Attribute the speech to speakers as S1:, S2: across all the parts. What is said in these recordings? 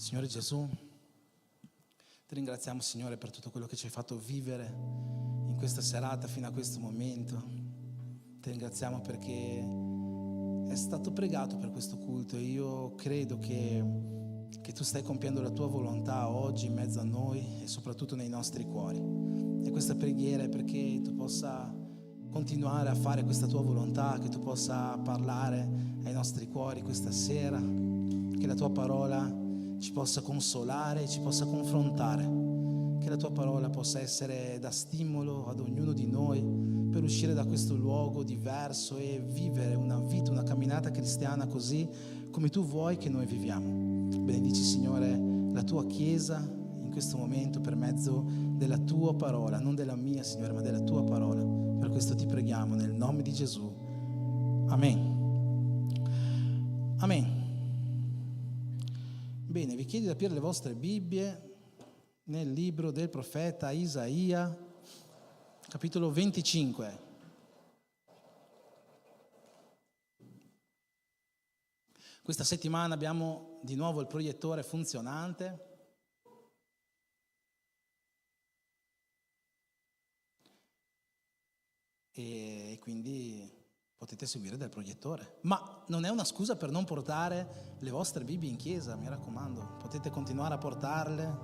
S1: Signore Gesù, ti ringraziamo, Signore, per tutto quello che ci hai fatto vivere in questa serata fino a questo momento. Ti ringraziamo perché è stato pregato per questo culto e io credo che tu stai compiendo la tua volontà oggi in mezzo a noi e soprattutto nei nostri cuori. E questa preghiera è perché tu possa continuare a fare questa tua volontà, che tu possa parlare ai nostri cuori questa sera, che la tua parola ci possa consolare, ci possa confrontare, che la tua parola possa essere da stimolo ad ognuno di noi per uscire da questo luogo diverso e vivere una vita, una camminata cristiana così come tu vuoi che noi viviamo. Benedici, Signore, la tua Chiesa in questo momento per mezzo della tua parola, non della mia, Signore, ma della tua parola. Per questo ti preghiamo nel nome di Gesù. Amen. Amen. Bene, vi chiedo di aprire le vostre Bibbie nel libro del profeta Isaia, capitolo 25. Questa settimana abbiamo di nuovo il proiettore funzionante. E quindi potete seguire dal proiettore, ma non è una scusa per non portare le vostre Bibbie in chiesa, mi raccomando, potete continuare a portarle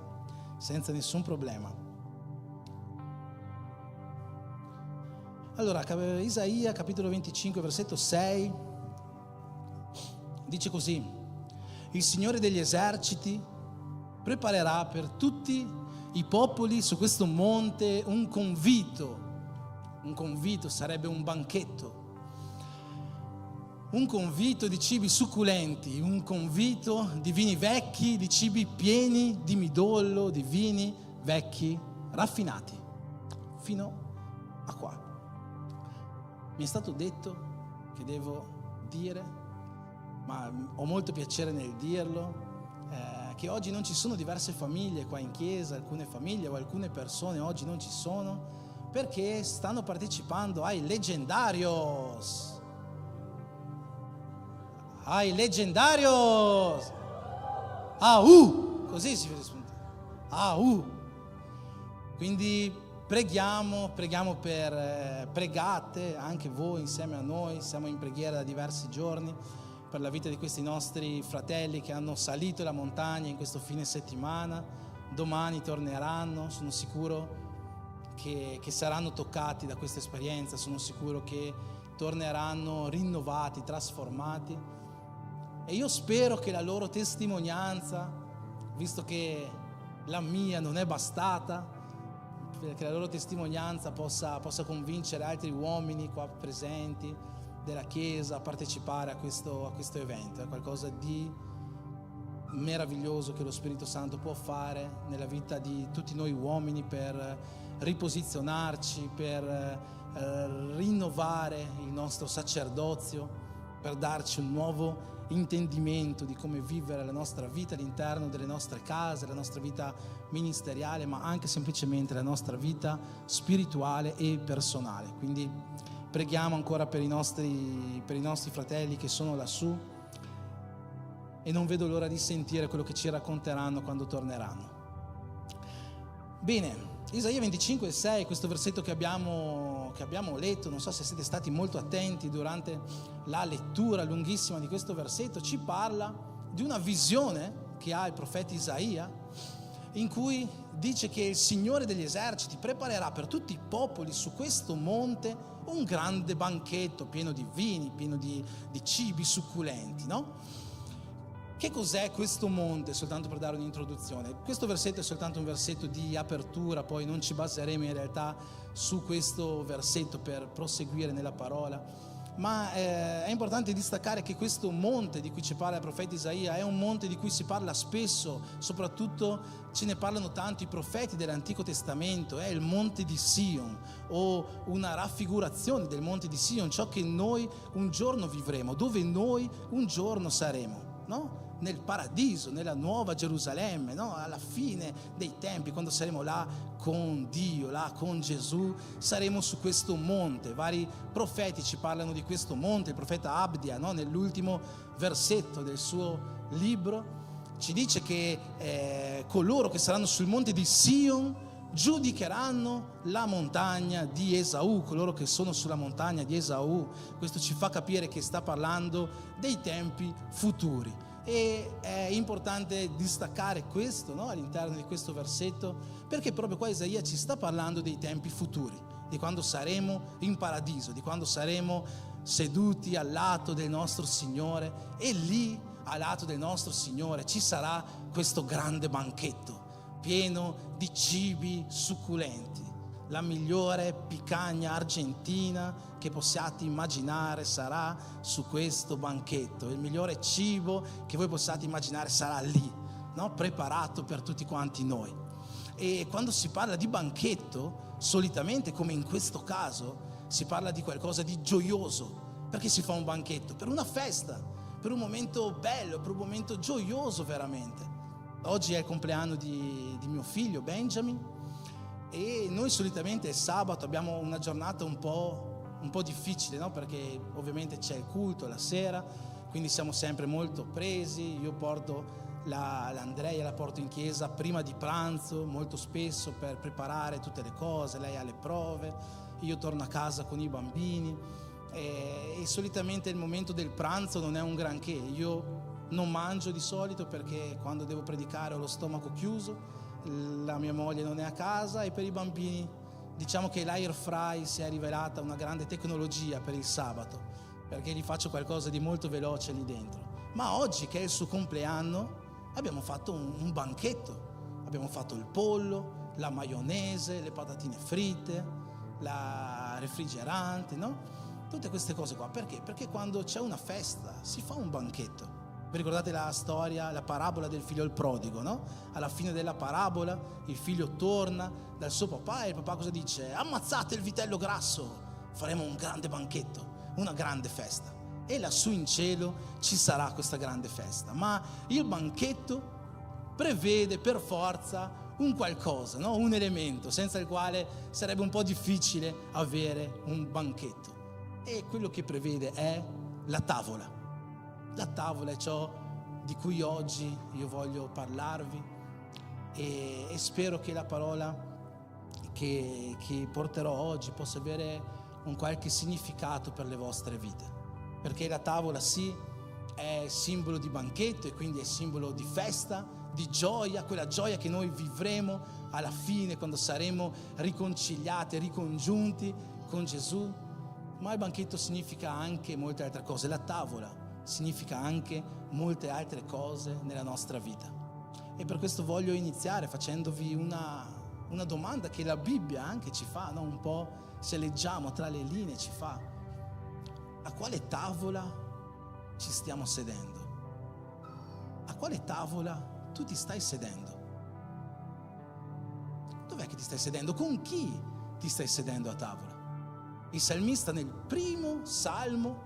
S1: senza nessun problema. Allora, Isaia capitolo 25 versetto 6 dice così: il Signore degli eserciti preparerà per tutti i popoli su questo monte un convito sarebbe un banchetto, un convito di cibi succulenti, un convito di vini vecchi, di cibi pieni di midollo, di vini vecchi raffinati, fino a qua. Mi è stato detto che devo dire, ma ho molto piacere nel dirlo, che oggi non ci sono diverse famiglie qua in chiesa, alcune famiglie o alcune persone oggi non ci sono perché stanno partecipando ai Leggendarios. Ai Leggendarios! Così si risponde. Quindi preghiamo pregate anche voi insieme a noi, siamo in preghiera da diversi giorni per la vita di questi nostri fratelli che hanno salito la montagna in questo fine settimana, domani torneranno, sono sicuro che saranno toccati da questa esperienza, sono sicuro che torneranno rinnovati, trasformati. E io spero che la loro testimonianza, visto che la mia non è bastata, che la loro testimonianza possa convincere altri uomini qua presenti della Chiesa a partecipare a questo evento. È qualcosa di meraviglioso che lo Spirito Santo può fare nella vita di tutti noi uomini per riposizionarci, per rinnovare il nostro sacerdozio, per darci un nuovo intendimento di come vivere la nostra vita all'interno delle nostre case, la nostra vita ministeriale, ma anche semplicemente la nostra vita spirituale e personale. Quindi preghiamo ancora per i nostri fratelli che sono lassù e non vedo l'ora di sentire quello che ci racconteranno quando torneranno. Bene, Isaia 25,6, questo versetto che abbiamo letto, non so se siete stati molto attenti durante la lettura lunghissima di questo versetto, ci parla di una visione che ha il profeta Isaia, in cui dice che il Signore degli eserciti preparerà per tutti i popoli su questo monte un grande banchetto pieno di vini, pieno di cibi succulenti, no? Che cos'è questo monte? Soltanto per dare un'introduzione. Questo versetto è soltanto un versetto di apertura, poi non ci baseremo in realtà su questo versetto per proseguire nella parola, ma è importante distaccare che questo monte di cui ci parla il profeta Isaia è un monte di cui si parla spesso, soprattutto ce ne parlano tanto i profeti dell'Antico Testamento, è il monte di Sion o una raffigurazione del monte di Sion, ciò che noi un giorno vivremo, dove noi un giorno saremo, no? Nel paradiso, nella nuova Gerusalemme, no? Alla fine dei tempi, quando saremo là con Dio, là con Gesù, saremo su questo monte. Vari profeti ci parlano di questo monte, il profeta Abdia, no? Nell'ultimo versetto del suo libro ci dice che coloro che saranno sul monte di Sion giudicheranno la montagna di Esaù, coloro che sono sulla montagna di Esaù. Questo ci fa capire che sta parlando dei tempi futuri, e è importante distaccare questo, no, all'interno di questo versetto, perché proprio qua Isaia ci sta parlando dei tempi futuri, di quando saremo in paradiso, di quando saremo seduti al lato del nostro Signore, e lì al lato del nostro Signore ci sarà questo grande banchetto pieno di cibi succulenti. La migliore picanha argentina che possiate immaginare sarà su questo banchetto. Il migliore cibo che voi possiate immaginare sarà lì, no? Preparato per tutti quanti noi. E quando si parla di banchetto, solitamente, come in questo caso, si parla di qualcosa di gioioso. Perché si fa un banchetto? Per una festa, per un momento bello, per un momento gioioso veramente. Oggi è il compleanno di mio figlio Benjamin, e noi solitamente sabato abbiamo una giornata un po' difficile, no? Perché ovviamente c'è il culto la sera, quindi siamo sempre molto presi. Io porto l'Andrea, la porto in chiesa prima di pranzo molto spesso per preparare tutte le cose. Lei ha le prove, io torno a casa con i bambini, e solitamente il momento del pranzo non è un granché. Io non mangio di solito perché quando devo predicare ho lo stomaco chiuso, la mia moglie non è a casa, e per i bambini diciamo che l'air fry si è rivelata una grande tecnologia per il sabato, perché gli faccio qualcosa di molto veloce lì dentro. Ma oggi, che è il suo compleanno, abbiamo fatto un banchetto. Abbiamo fatto il pollo, la maionese, le patatine fritte, la refrigerante, no? Tutte queste cose qua. Perché? Perché quando c'è una festa si fa un banchetto. Vi ricordate la storia, la parabola del figlio il prodigo, no? Alla fine della parabola il figlio torna dal suo papà, e il papà cosa dice? Ammazzate il vitello grasso, faremo un grande banchetto, una grande festa. E lassù in cielo ci sarà questa grande festa. Ma il banchetto prevede per forza un qualcosa, no? Un elemento senza il quale sarebbe un po' difficile avere un banchetto. E quello che prevede è la tavola. La tavola è ciò di cui oggi io voglio parlarvi, e spero che la parola che porterò oggi possa avere un qualche significato per le vostre vite, perché la tavola sì è simbolo di banchetto, e quindi è simbolo di festa, di gioia, quella gioia che noi vivremo alla fine quando saremo riconciliati, ricongiunti con Gesù. Ma il banchetto significa anche molte altre cose. La tavola significa anche molte altre cose nella nostra vita. E per questo voglio iniziare facendovi una domanda che la Bibbia anche ci fa, no? Un po', se leggiamo tra le linee, ci fa: a quale tavola ci stiamo sedendo? A quale tavola tu ti stai sedendo? Dov'è che ti stai sedendo? Con chi ti stai sedendo a tavola? Il salmista nel primo salmo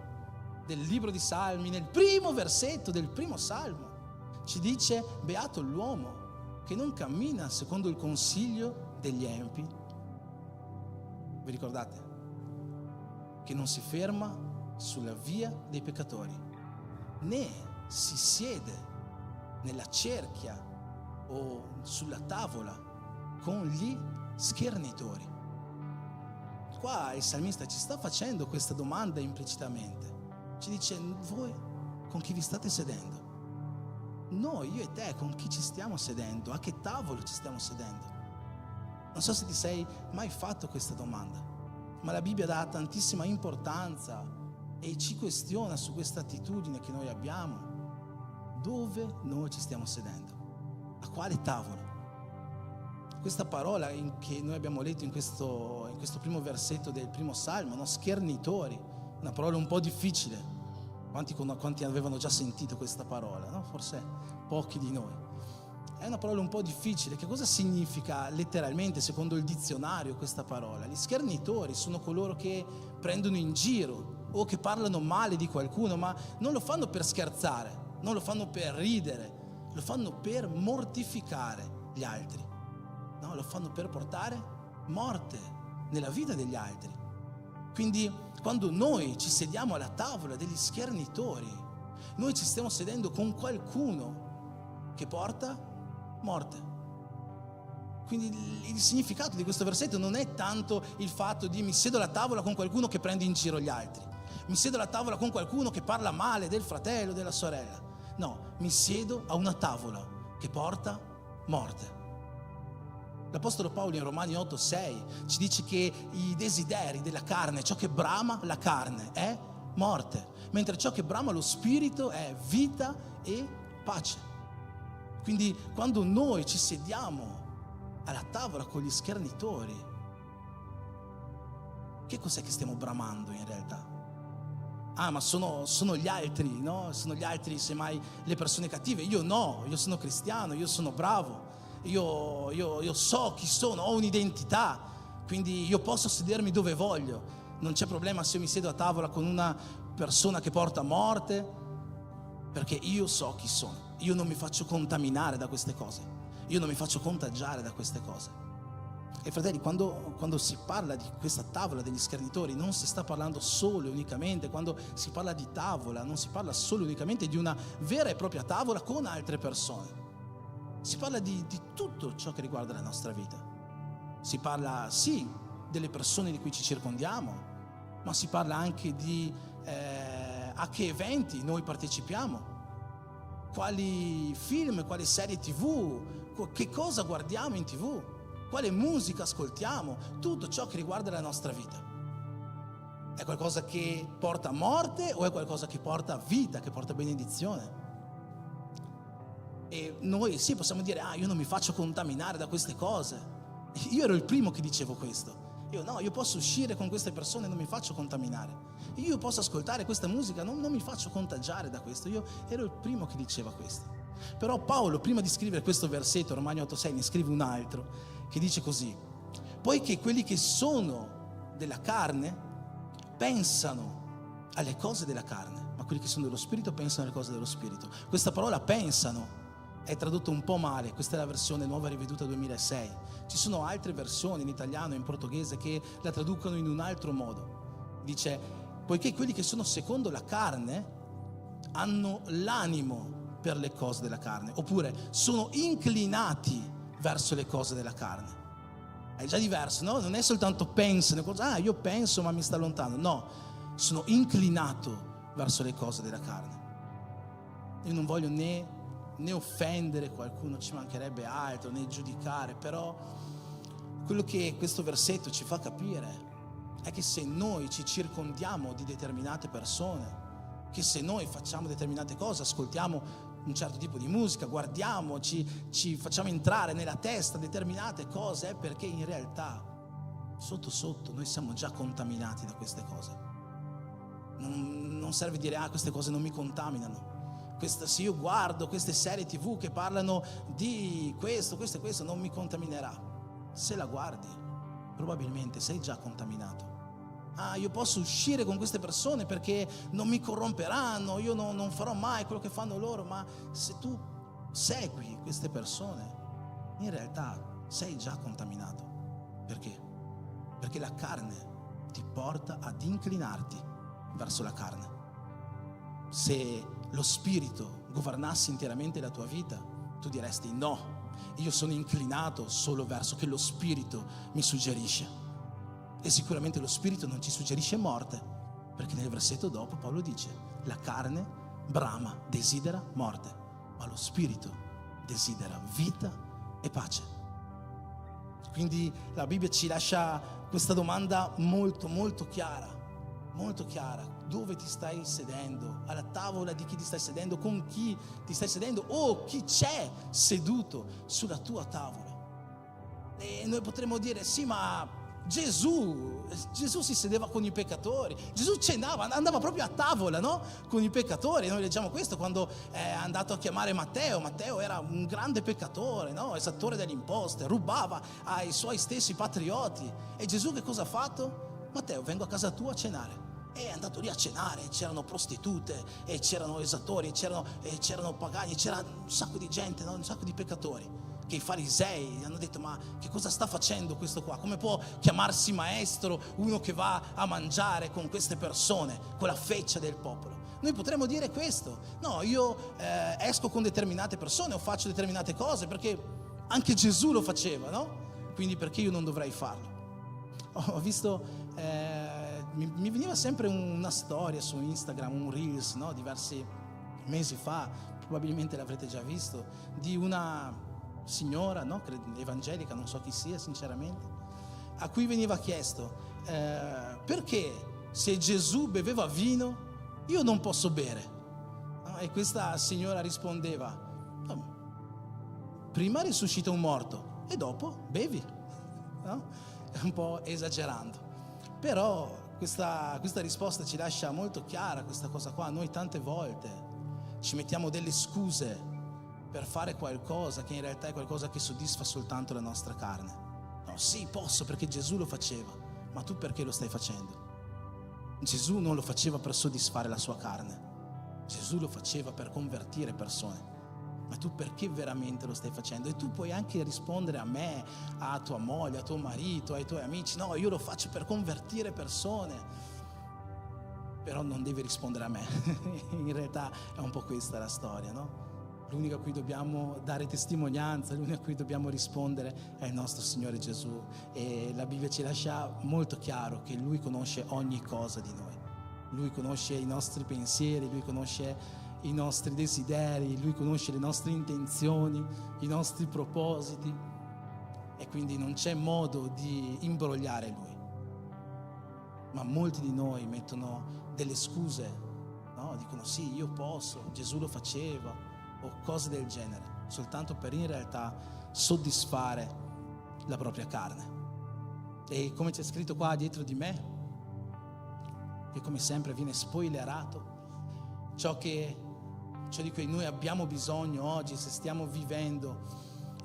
S1: del libro di Salmi, nel primo versetto del primo salmo, ci dice: beato l'uomo che non cammina secondo il consiglio degli empi. Vi ricordate? Che non si ferma sulla via dei peccatori, né si siede nella cerchia o sulla tavola con gli schernitori. Qua il salmista ci sta facendo questa domanda implicitamente. Ci dice: voi con chi vi state sedendo? Noi, io e te, con chi ci stiamo sedendo? A che tavolo ci stiamo sedendo? Non so se ti sei mai fatto questa domanda, ma la Bibbia dà tantissima importanza e ci questiona su questa attitudine che noi abbiamo. Dove noi ci stiamo sedendo? A quale tavolo? Questa parola che noi abbiamo letto in questo primo versetto del primo salmo, no? Schernitori, una parola un po' difficile. Quanti avevano già sentito questa parola, no? Forse pochi di noi. È una parola un po' difficile. Che cosa significa letteralmente, secondo il dizionario, questa parola? Gli schernitori sono coloro che prendono in giro o che parlano male di qualcuno, ma non lo fanno per scherzare, non lo fanno per ridere, lo fanno per mortificare gli altri, no? Lo fanno per portare morte nella vita degli altri. Quindi quando noi ci sediamo alla tavola degli schernitori, noi ci stiamo sedendo con qualcuno che porta morte. Quindi il significato di questo versetto non è tanto il fatto di mi siedo alla tavola con qualcuno che prende in giro gli altri, mi siedo alla tavola con qualcuno che parla male del fratello, della sorella. No, mi siedo a una tavola che porta morte. L'Apostolo Paolo in Romani 8,6 ci dice che i desideri della carne, ciò che brama la carne è morte, mentre ciò che brama lo spirito è vita e pace. Quindi quando noi ci sediamo alla tavola con gli schernitori, che cos'è che stiamo bramando in realtà? Ma sono gli altri, no? Sono gli altri, semmai le persone cattive. Io no, io sono cristiano, io sono bravo, io so chi sono, ho un'identità, quindi io posso sedermi dove voglio. Non c'è problema se io mi siedo a tavola con una persona che porta morte, perché io so chi sono. Io non mi faccio contaminare da queste cose, io non mi faccio contagiare da queste cose. E fratelli, quando si parla di questa tavola degli schernitori, non si sta parlando solo e unicamente, quando si parla di tavola, non si parla solo e unicamente di una vera e propria tavola con altre persone. Si parla di tutto ciò che riguarda la nostra vita. Si parla sì delle persone di cui ci circondiamo, ma si parla anche di a che eventi noi partecipiamo, quali film, quali serie TV, che cosa guardiamo in TV, quale musica ascoltiamo, tutto ciò che riguarda la nostra vita. È qualcosa che porta morte o è qualcosa che porta vita, che porta benedizione? E noi sì possiamo dire, io non mi faccio contaminare da queste cose. Io ero il primo che dicevo questo. Io posso uscire con queste persone, non mi faccio contaminare. Io posso ascoltare questa musica, non mi faccio contagiare da questo. Io ero il primo che diceva questo. Però Paolo, prima di scrivere questo versetto, Romani 8,6, ne scrive un altro che dice così: poiché quelli che sono della carne pensano alle cose della carne, ma quelli che sono dello spirito pensano alle cose dello spirito. Questa parola pensano è tradotto un po' male, questa è la versione Nuova Riveduta 2006. Ci sono altre versioni in italiano e in portoghese che la traducono in un altro modo. Dice: poiché quelli che sono secondo la carne hanno l'animo per le cose della carne, oppure sono inclinati verso le cose della carne. È già diverso, no? Non è soltanto pensano, io penso ma mi sta lontano. No, sono inclinato verso le cose della carne. Io non voglio né offendere qualcuno, ci mancherebbe altro, né giudicare, però quello che questo versetto ci fa capire è che se noi ci circondiamo di determinate persone, che se noi facciamo determinate cose, ascoltiamo un certo tipo di musica, guardiamo, ci facciamo entrare nella testa determinate cose, è perché in realtà sotto sotto noi siamo già contaminati da queste cose. Non serve dire queste cose non mi contaminano. Se io guardo queste serie TV che parlano di questo non mi contaminerà. Se la guardi, probabilmente sei già contaminato. Io posso uscire con queste persone perché non mi corromperanno, io non farò mai quello che fanno loro, ma se tu segui queste persone, in realtà sei già contaminato. Perché? Perché la carne ti porta ad inclinarti verso la carne. Se lo spirito governasse interamente la tua vita, tu diresti: no, io sono inclinato solo verso che lo spirito mi suggerisce. E sicuramente lo spirito non ci suggerisce morte, perché nel versetto dopo Paolo dice: la carne brama, desidera morte, ma lo spirito desidera vita e pace. Quindi la Bibbia ci lascia questa domanda molto molto chiara, molto chiara. Dove ti stai sedendo? Alla tavola di chi ti stai sedendo? Con chi ti stai sedendo? O chi c'è seduto sulla tua tavola? E noi potremmo dire: sì, ma Gesù si sedeva con i peccatori, Gesù cenava, andava proprio a tavola, no? Con i peccatori. Noi leggiamo questo quando è andato a chiamare Matteo. Matteo era un grande peccatore, no? Esattore delle imposte, rubava ai suoi stessi patrioti. E Gesù che cosa ha fatto? Matteo, vengo a casa tua a cenare. E è andato lì a cenare, c'erano prostitute, e c'erano esattori, e c'erano pagani, c'era un sacco di gente, no? Un sacco di peccatori. Che i farisei hanno detto: ma che cosa sta facendo questo qua? Come può chiamarsi maestro uno che va a mangiare con queste persone, con la feccia del popolo? Noi potremmo dire questo: no, io esco con determinate persone o faccio determinate cose perché anche Gesù lo faceva, no? Quindi perché io non dovrei farlo? Ho visto, mi veniva sempre una storia su Instagram, un Reels, no? Diversi mesi fa, probabilmente l'avrete già visto, di una signora, no? Evangelica, non so chi sia sinceramente, a cui veniva chiesto perché se Gesù beveva vino io non posso bere, no? E questa signora rispondeva: prima risuscita un morto e dopo bevi, no? Un po' esagerando, però questa risposta ci lascia molto chiara questa cosa qua. Noi tante volte ci mettiamo delle scuse per fare qualcosa che in realtà è qualcosa che soddisfa soltanto la nostra carne. No, sì, posso perché Gesù lo faceva, ma tu perché lo stai facendo? Gesù non lo faceva per soddisfare la sua carne, Gesù lo faceva per convertire persone. Ma tu perché veramente lo stai facendo? E tu puoi anche rispondere a me, a tua moglie, a tuo marito, ai tuoi amici: no, io lo faccio per convertire persone. Però non devi rispondere a me. In realtà è un po' questa la storia, no? L'unico a cui dobbiamo dare testimonianza, l'unico a cui dobbiamo rispondere è il nostro Signore Gesù. E la Bibbia ci lascia molto chiaro che Lui conosce ogni cosa di noi. Lui conosce i nostri pensieri, Lui conosce i nostri desideri, Lui conosce le nostre intenzioni, i nostri propositi, e quindi non c'è modo di imbrogliare Lui. Ma molti di noi mettono delle scuse, no? Dicono: sì, io posso, Gesù lo faceva, o cose del genere, soltanto per in realtà soddisfare la propria carne. E come c'è scritto qua dietro di me, che come sempre viene spoilerato, ciò di cui noi abbiamo bisogno oggi, se stiamo vivendo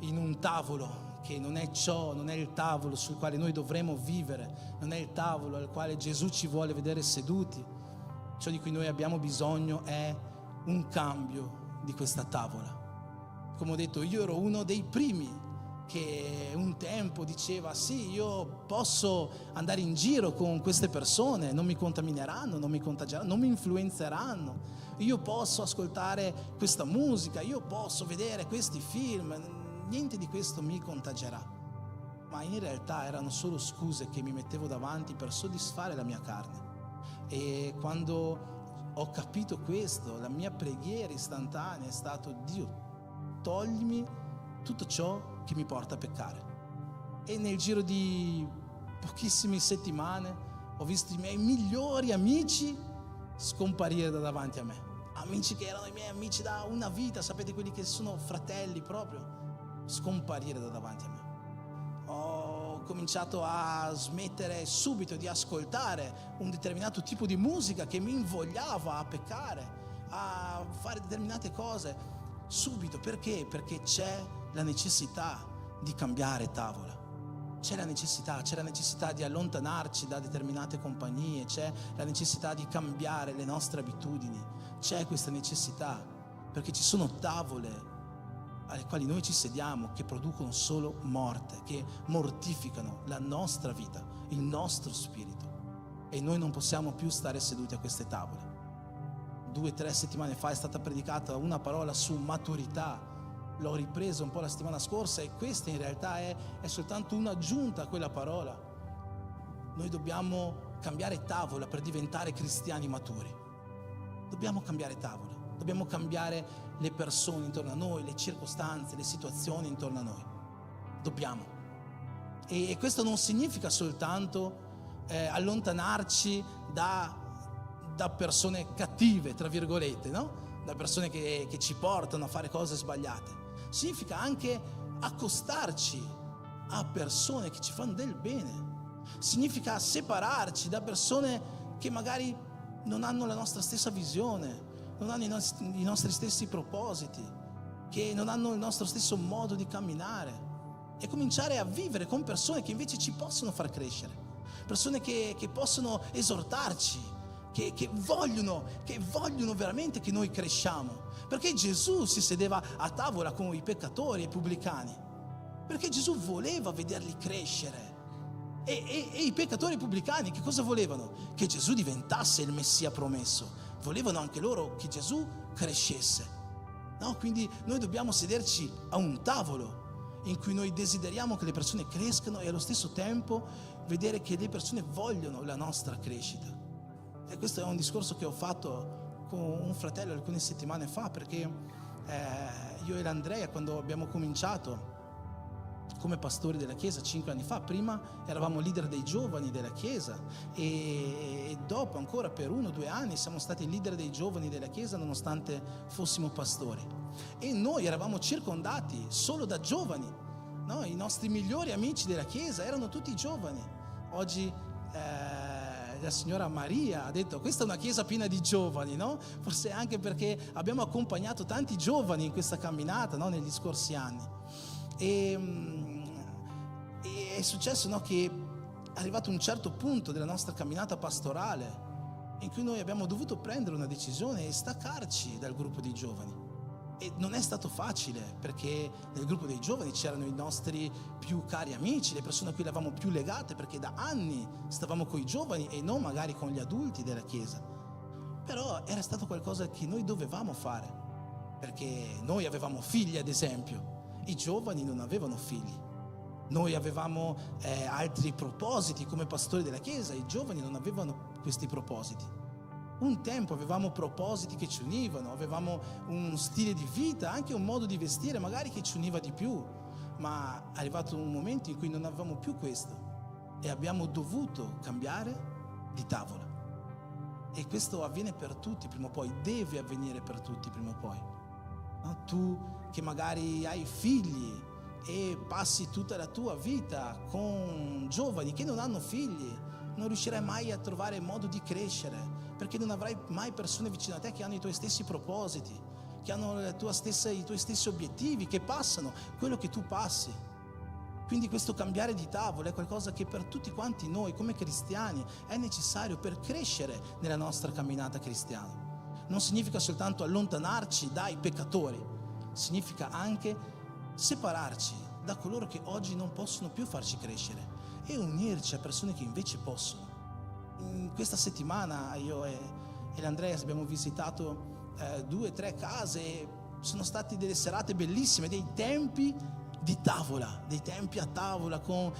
S1: in un tavolo che non è il tavolo sul quale noi dovremo vivere, non è il tavolo al quale Gesù ci vuole vedere seduti, ciò di cui noi abbiamo bisogno è un cambio di questa tavola. Come ho detto, io ero uno dei primi che un tempo diceva: sì, io posso andare in giro con queste persone, non mi contamineranno, non mi contageranno, non mi influenzeranno, io posso ascoltare questa musica, io posso vedere questi film, niente di questo mi contagierà. Ma in realtà erano solo scuse che mi mettevo davanti per soddisfare la mia carne. E quando ho capito questo, la mia preghiera istantanea è stato: Dio, toglimi tutto ciò che mi porta a peccare. E nel giro di pochissime settimane ho visto i miei migliori amici scomparire da davanti a me. Amici che erano i miei amici da una vita, sapete, quelli che sono fratelli proprio, scomparire da davanti a me. Ho cominciato a smettere subito di ascoltare un determinato tipo di musica che mi invogliava a peccare, a fare determinate cose subito. Perché? Perché c'è la necessità di cambiare tavola. C'è la necessità di allontanarci da determinate compagnie, c'è la necessità di cambiare le nostre abitudini, c'è questa necessità, perché ci sono tavole alle quali noi ci sediamo che producono solo morte, che mortificano la nostra vita, il nostro spirito, e noi non possiamo più stare seduti a queste tavole. 2 o 3 settimane fa è stata predicata una parola su maturità. L'ho ripresa un po' la settimana scorsa, e questa in realtà è soltanto un'aggiunta a quella parola. Noi dobbiamo cambiare tavola per diventare cristiani maturi. Dobbiamo cambiare tavola, dobbiamo cambiare le persone intorno a noi, le circostanze, le situazioni intorno a noi. Dobbiamo. E questo non significa soltanto allontanarci da persone cattive, tra virgolette, no? Da persone che ci portano a fare cose sbagliate. Significa anche accostarci a persone che ci fanno del bene. Significa separarci da persone che magari non hanno la nostra stessa visione, non hanno i nostri stessi propositi, che non hanno il nostro stesso modo di camminare, e cominciare a vivere con persone che invece ci possono far crescere, persone che possono esortarci, che vogliono veramente che noi cresciamo. Perché Gesù si sedeva a tavola con i peccatori e i pubblicani? Perché Gesù voleva vederli crescere. E i peccatori e i pubblicani che cosa volevano? Che Gesù diventasse il Messia promesso. volevano anche loro che Gesù crescesse. No? Quindi noi dobbiamo sederci a un tavolo in cui noi desideriamo che le persone crescano e allo stesso tempo vedere che le persone vogliono la nostra crescita. E questo è un discorso che ho fatto con un fratello alcune settimane fa, perché io e l'Andrea, quando abbiamo cominciato come pastori della Chiesa 5 anni fa, prima eravamo leader dei giovani della Chiesa e dopo ancora per 1 o 2 anni siamo stati leader dei giovani della Chiesa nonostante fossimo pastori, e noi eravamo circondati solo da giovani, no? I nostri migliori amici della Chiesa erano tutti giovani. Oggi la signora Maria ha detto: questa è una chiesa piena di giovani, no? Forse anche perché abbiamo accompagnato tanti giovani in questa camminata, no? Negli scorsi anni. E è successo, no, che è arrivato un certo punto della nostra camminata pastorale in cui noi abbiamo dovuto prendere una decisione e staccarci dal gruppo dei giovani. E non è stato facile, perché nel gruppo dei giovani c'erano i nostri più cari amici, le persone a cui eravamo più legate, perché da anni stavamo con i giovani e non magari con gli adulti della Chiesa. Però era stato qualcosa che noi dovevamo fare, perché noi avevamo figli, ad esempio. I giovani non avevano figli. Noi avevamo altri propositi come pastori della Chiesa, i giovani non avevano questi propositi. Un tempo avevamo propositi che ci univano, avevamo un stile di vita, anche un modo di vestire magari che ci univa di più, ma è arrivato un momento in cui non avevamo più questo e abbiamo dovuto cambiare di tavola. E questo avviene per tutti prima o poi, deve avvenire per tutti prima o poi. No? Tu che magari hai figli e passi tutta la tua vita con giovani che non hanno figli, non riuscirai mai a trovare modo di crescere, perché non avrai mai persone vicino a te che hanno i tuoi stessi propositi, che hanno i tuoi stessi obiettivi, che passano quello che tu passi. Quindi questo cambiare di tavola è qualcosa che per tutti quanti noi come cristiani è necessario per crescere nella nostra camminata cristiana. Non significa soltanto allontanarci dai peccatori, significa anche separarci da coloro che oggi non possono più farci crescere e unirci a persone che invece possono. In questa settimana io e l'Andrea abbiamo visitato 2 o 3 case e sono state delle serate bellissime, dei tempi di tavola, dei tempi a tavola con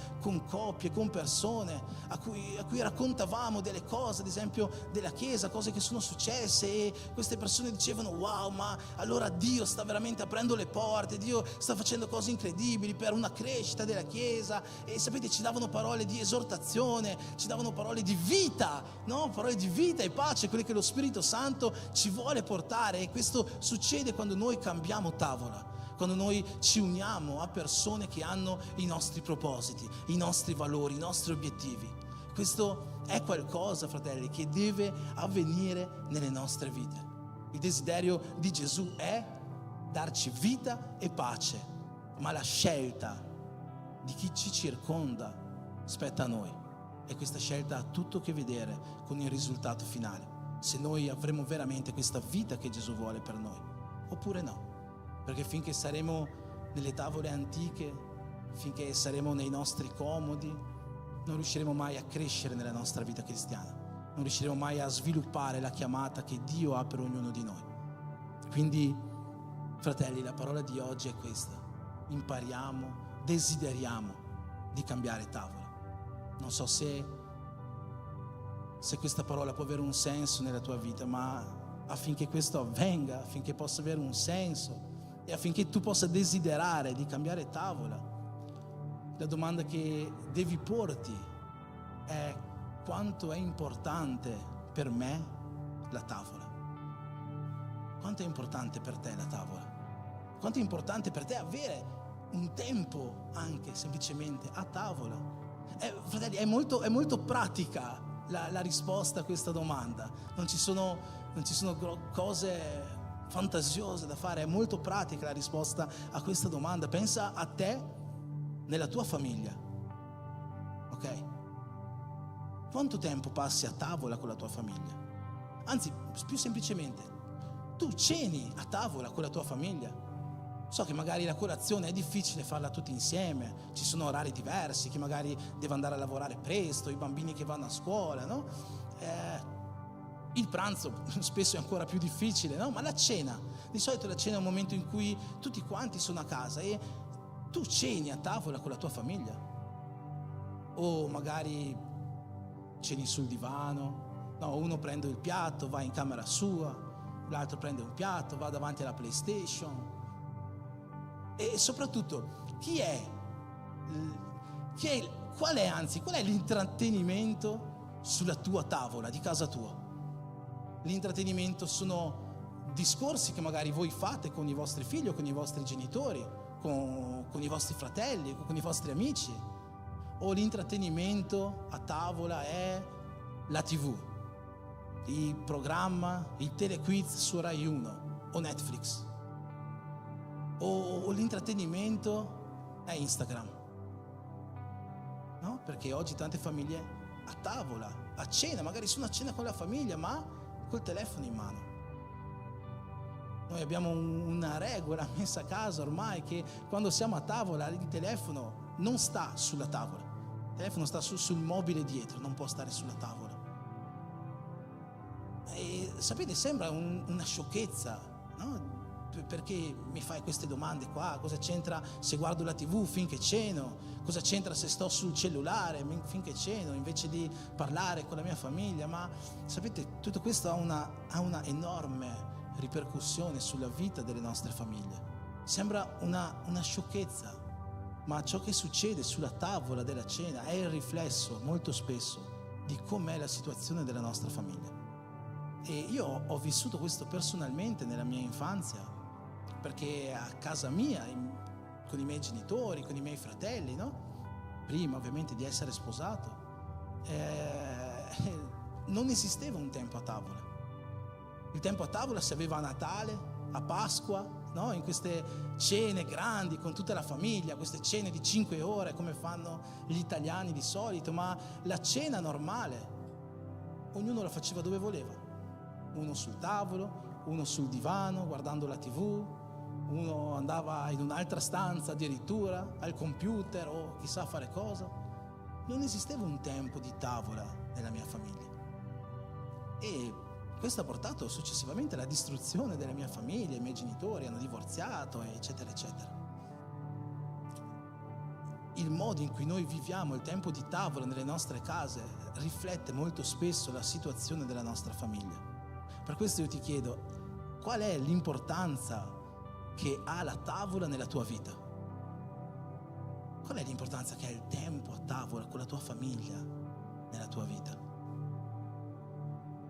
S1: coppie, con persone a cui raccontavamo delle cose, ad esempio della Chiesa, cose che sono successe, e queste persone dicevano: wow, ma allora Dio sta veramente aprendo le porte, Dio sta facendo cose incredibili per una crescita della Chiesa. E sapete, ci davano parole di esortazione, ci davano parole di vita, no? Parole di vita e pace, quelle che lo Spirito Santo ci vuole portare. E questo succede quando noi cambiamo tavola, quando noi ci uniamo a persone che hanno i nostri propositi, i nostri valori, i nostri obiettivi. Questo è qualcosa, fratelli, che deve avvenire nelle nostre vite. Il desiderio di Gesù è darci vita e pace, ma la scelta di chi ci circonda spetta a noi, e questa scelta ha tutto a che vedere con il risultato finale, se noi avremo veramente questa vita che Gesù vuole per noi oppure no. Perché finché saremo nelle tavole antiche, finché saremo nei nostri comodi, non riusciremo mai a crescere nella nostra vita cristiana, non riusciremo mai a sviluppare la chiamata che Dio ha per ognuno di noi. Quindi, fratelli, la parola di oggi è questa: impariamo, desideriamo di cambiare tavola. Non so se questa parola può avere un senso nella tua vita, ma affinché questo avvenga, affinché possa avere un senso e affinché tu possa desiderare di cambiare tavola, la domanda che devi porti è: quanto è importante per me la tavola? Quanto è importante per te la tavola? Quanto è importante per te avere un tempo anche semplicemente a tavola? Fratelli, è molto pratica la risposta a questa domanda. Non ci sono cose fantasiose da fare, è molto pratica la risposta a questa domanda. Pensa a te nella tua famiglia, ok? Quanto tempo passi a tavola con la tua famiglia? Anzi, più semplicemente, tu ceni a tavola con la tua famiglia? So che magari la colazione è difficile farla tutti insieme, ci sono orari diversi, chi magari deve andare a lavorare presto, i bambini che vanno a scuola, no? Il pranzo spesso è ancora più difficile, no? Ma la cena, di solito la cena è un momento in cui tutti quanti sono a casa e tu ceni a tavola con la tua famiglia. O magari ceni sul divano, no? Uno prende il piatto, va in camera sua, l'altro prende un piatto, va davanti alla PlayStation. E soprattutto, qual è l'intrattenimento sulla tua tavola di casa tua? L'intrattenimento sono discorsi che magari voi fate con i vostri figli o con i vostri genitori, con i vostri fratelli, con i vostri amici. O l'intrattenimento a tavola è la TV, il programma, il telequiz su Rai 1 o Netflix. O l'intrattenimento è Instagram. No? Perché oggi tante famiglie a tavola, a cena, magari sono a cena con la famiglia, ma col telefono in mano. Noi abbiamo una regola messa a casa ormai, che quando siamo a tavola il telefono non sta sulla tavola, il telefono sta sul mobile dietro, non può stare sulla tavola. E sapete, sembra una sciocchezza, no? Perché mi fai queste domande qua? Cosa c'entra se guardo la TV finché ceno? Cosa c'entra se sto sul cellulare finché ceno invece di parlare con la mia famiglia? Ma sapete, tutto questo ha una enorme ripercussione sulla vita delle nostre famiglie. Sembra una sciocchezza, ma ciò che succede sulla tavola della cena è il riflesso molto spesso di com'è la situazione della nostra famiglia. E io ho vissuto questo personalmente nella mia infanzia, perché a casa mia, con i miei genitori, con i miei fratelli, no? Prima ovviamente di essere sposato, non esisteva un tempo a tavola. Il tempo a tavola si aveva a Natale, a Pasqua, no? In queste cene grandi con tutta la famiglia, queste cene di 5 ore come fanno gli italiani di solito, ma la cena normale ognuno la faceva dove voleva. Uno sul tavolo, uno sul divano guardando la TV, uno andava in un'altra stanza addirittura al computer o chissà fare cosa. Non esisteva un tempo di tavola nella mia famiglia, e questo ha portato successivamente alla distruzione della mia famiglia. I miei genitori hanno divorziato, eccetera eccetera. Il modo in cui noi viviamo il tempo di tavola nelle nostre case riflette molto spesso la situazione della nostra famiglia. Per questo io ti chiedo, qual è l'importanza che ha la tavola nella tua vita? Qual è l'importanza che ha il tempo a tavola con la tua famiglia nella tua vita?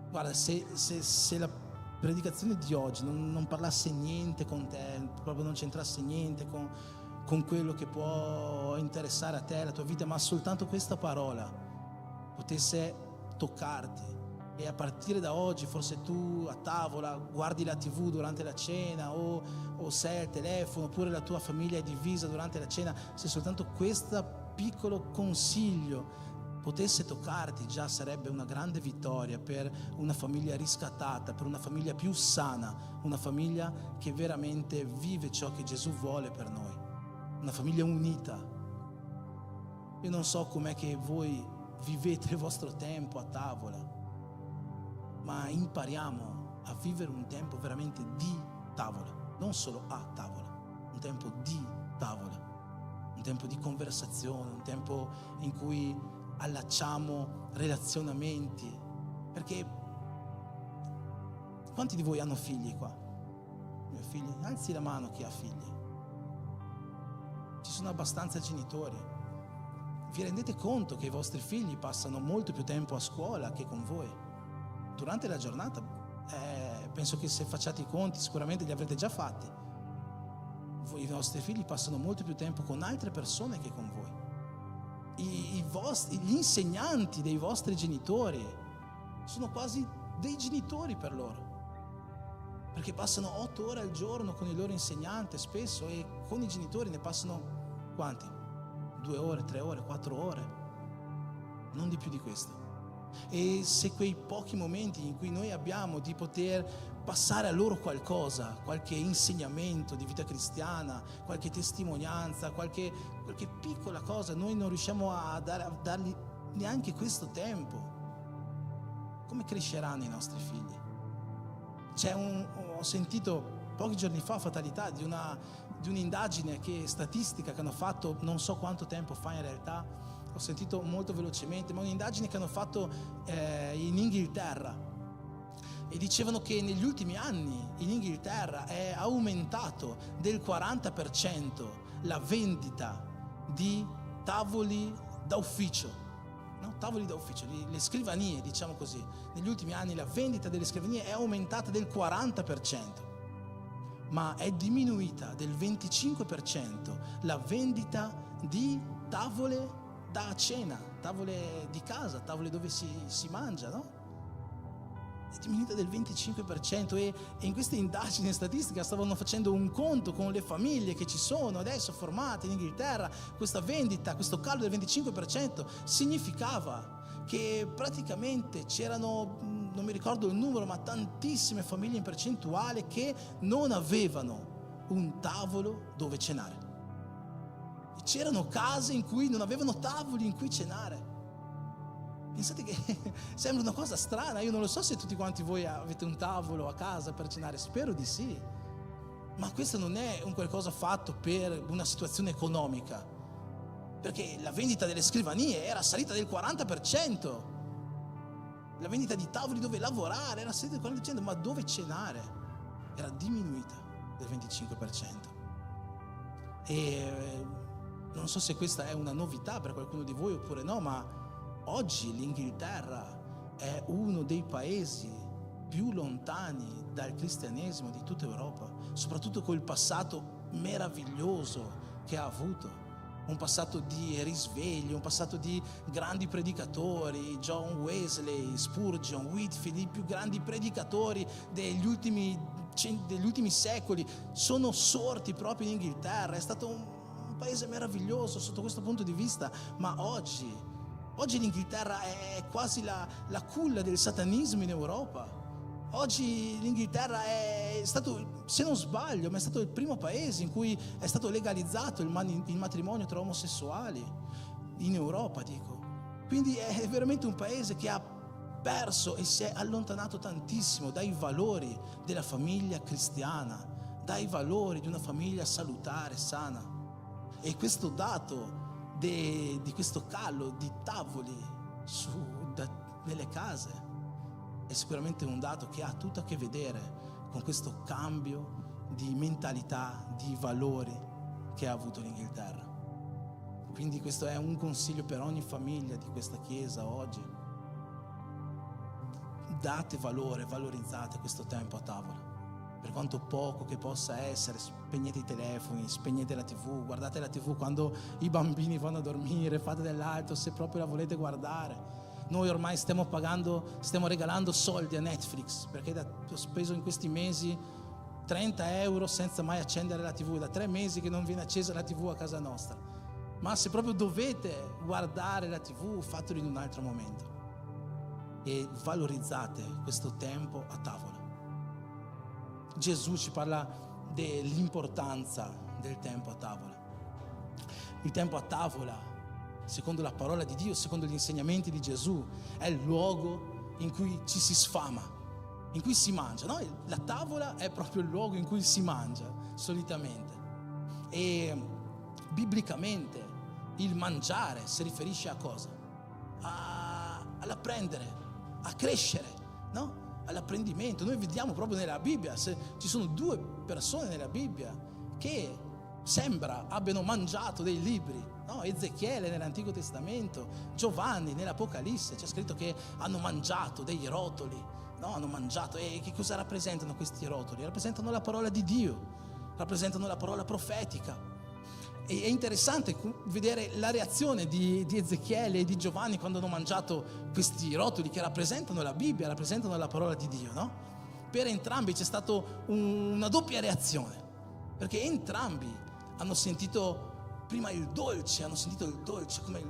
S1: Guarda, se la predicazione di oggi non parlasse niente con te, proprio non c'entrasse niente con quello che può interessare a te, la tua vita, ma soltanto questa parola potesse toccarti, e a partire da oggi forse tu a tavola guardi la TV durante la cena o sei al telefono, oppure la tua famiglia è divisa durante la cena, se soltanto questo piccolo consiglio potesse toccarti, già sarebbe una grande vittoria per una famiglia riscattata, per una famiglia più sana, una famiglia che veramente vive ciò che Gesù vuole per noi, una famiglia unita. Io non so com'è che voi vivete il vostro tempo a tavola, ma impariamo a vivere un tempo veramente di tavola, non solo a tavola, un tempo di tavola, un tempo di conversazione, un tempo in cui allacciamo relazionamenti. Perché quanti di voi hanno figli qua? Figli? Alzi la mano chi ha figli. Ci sono abbastanza genitori. Vi rendete conto che i vostri figli passano molto più tempo a scuola che con voi? Durante la giornata, penso che se facciate i conti sicuramente li avrete già fatti. I vostri figli passano molto più tempo con altre persone che con voi. Gli insegnanti dei vostri genitori sono quasi dei genitori per loro, perché passano 8 ore al giorno con il loro insegnante spesso, e con i genitori ne passano quanti? 2 ore, 3 ore, 4 ore, non di più di questo. E se quei pochi momenti in cui noi abbiamo di poter passare a loro qualcosa, qualche insegnamento di vita cristiana, qualche testimonianza, qualche piccola cosa, noi non riusciamo a dargli neanche questo tempo, come cresceranno i nostri figli? Ho sentito pochi giorni fa fatalità di un'indagine statistica che hanno fatto, non so quanto tempo fa in realtà, ho sentito molto velocemente, ma un'indagine che hanno fatto in Inghilterra, e dicevano che negli ultimi anni in Inghilterra è aumentato del 40% la vendita di tavoli da ufficio, no? Tavoli da ufficio, le scrivanie, diciamo così. Negli ultimi anni la vendita delle scrivanie è aumentata del 40%, ma è diminuita del 25% la vendita di tavole da cena, tavole di casa, tavole dove si mangia, no? È diminuita del 25%, e in questa indagine statistica stavano facendo un conto con le famiglie che ci sono adesso formate in Inghilterra. Questa vendita, questo calo del 25% significava che praticamente c'erano, non mi ricordo il numero, ma tantissime famiglie in percentuale che non avevano un tavolo dove cenare. C'erano case in cui non avevano tavoli in cui cenare. Pensate che sembra una cosa strana, io non lo so se tutti quanti voi avete un tavolo a casa per cenare, spero di sì, ma questo non è un qualcosa fatto per una situazione economica, perché la vendita delle scrivanie era salita del 40%, la vendita di tavoli dove lavorare era salita del 40%, ma dove cenare era diminuita del 25%. E non so se questa è una novità per qualcuno di voi oppure no, ma oggi l'Inghilterra è uno dei paesi più lontani dal cristianesimo di tutta Europa, soprattutto col passato meraviglioso che ha avuto, un passato di risveglio, un passato di grandi predicatori, John Wesley, Spurgeon, Whitefield, i più grandi predicatori degli ultimi secoli sono sorti proprio in Inghilterra. È stato un paese meraviglioso sotto questo punto di vista, ma oggi l'Inghilterra è quasi la culla del satanismo in Europa. Oggi l'Inghilterra è stato, se non sbaglio, ma è stato il primo paese in cui è stato legalizzato il matrimonio tra omosessuali in Europa, dico. Quindi è veramente un paese che ha perso e si è allontanato tantissimo dai valori della famiglia cristiana, dai valori di una famiglia salutare, sana. E questo dato di questo calo di tavoli nelle case è sicuramente un dato che ha tutto a che vedere con questo cambio di mentalità, di valori che ha avuto l'Inghilterra. Quindi questo è un consiglio per ogni famiglia di questa chiesa oggi: date valore, valorizzate questo tempo a tavola. Per quanto poco che possa essere, spegnete i telefoni, spegnete la TV, guardate la TV quando i bambini vanno a dormire, fate dell'altro se proprio la volete guardare. Noi ormai stiamo regalando soldi a Netflix, perché ho speso in questi mesi 30 euro senza mai accendere la TV, da 3 mesi che non viene accesa la TV a casa nostra. Ma se proprio dovete guardare la TV, fatelo in un altro momento e valorizzate questo tempo a tavola. Gesù ci parla dell'importanza del tempo a tavola. Il tempo a tavola, secondo la parola di Dio, secondo gli insegnamenti di Gesù, è il luogo in cui ci si sfama, in cui si mangia, no? La tavola è proprio il luogo in cui si mangia solitamente. E biblicamente il mangiare si riferisce a cosa? All'apprendere, a crescere, no? All'apprendimento. Noi vediamo proprio nella Bibbia, se ci sono 2 persone nella Bibbia che sembra abbiano mangiato dei libri, no? Ezechiele nell'Antico Testamento, Giovanni nell'Apocalisse, c'è scritto che hanno mangiato dei rotoli, no? Hanno mangiato. E che cosa rappresentano questi rotoli? Rappresentano la parola di Dio, rappresentano la parola profetica. E è interessante vedere la reazione di Ezechiele e di Giovanni quando hanno mangiato questi rotoli che rappresentano la Bibbia, rappresentano la parola di Dio, no? Per entrambi c'è stata una doppia reazione, perché entrambi hanno sentito prima il dolce,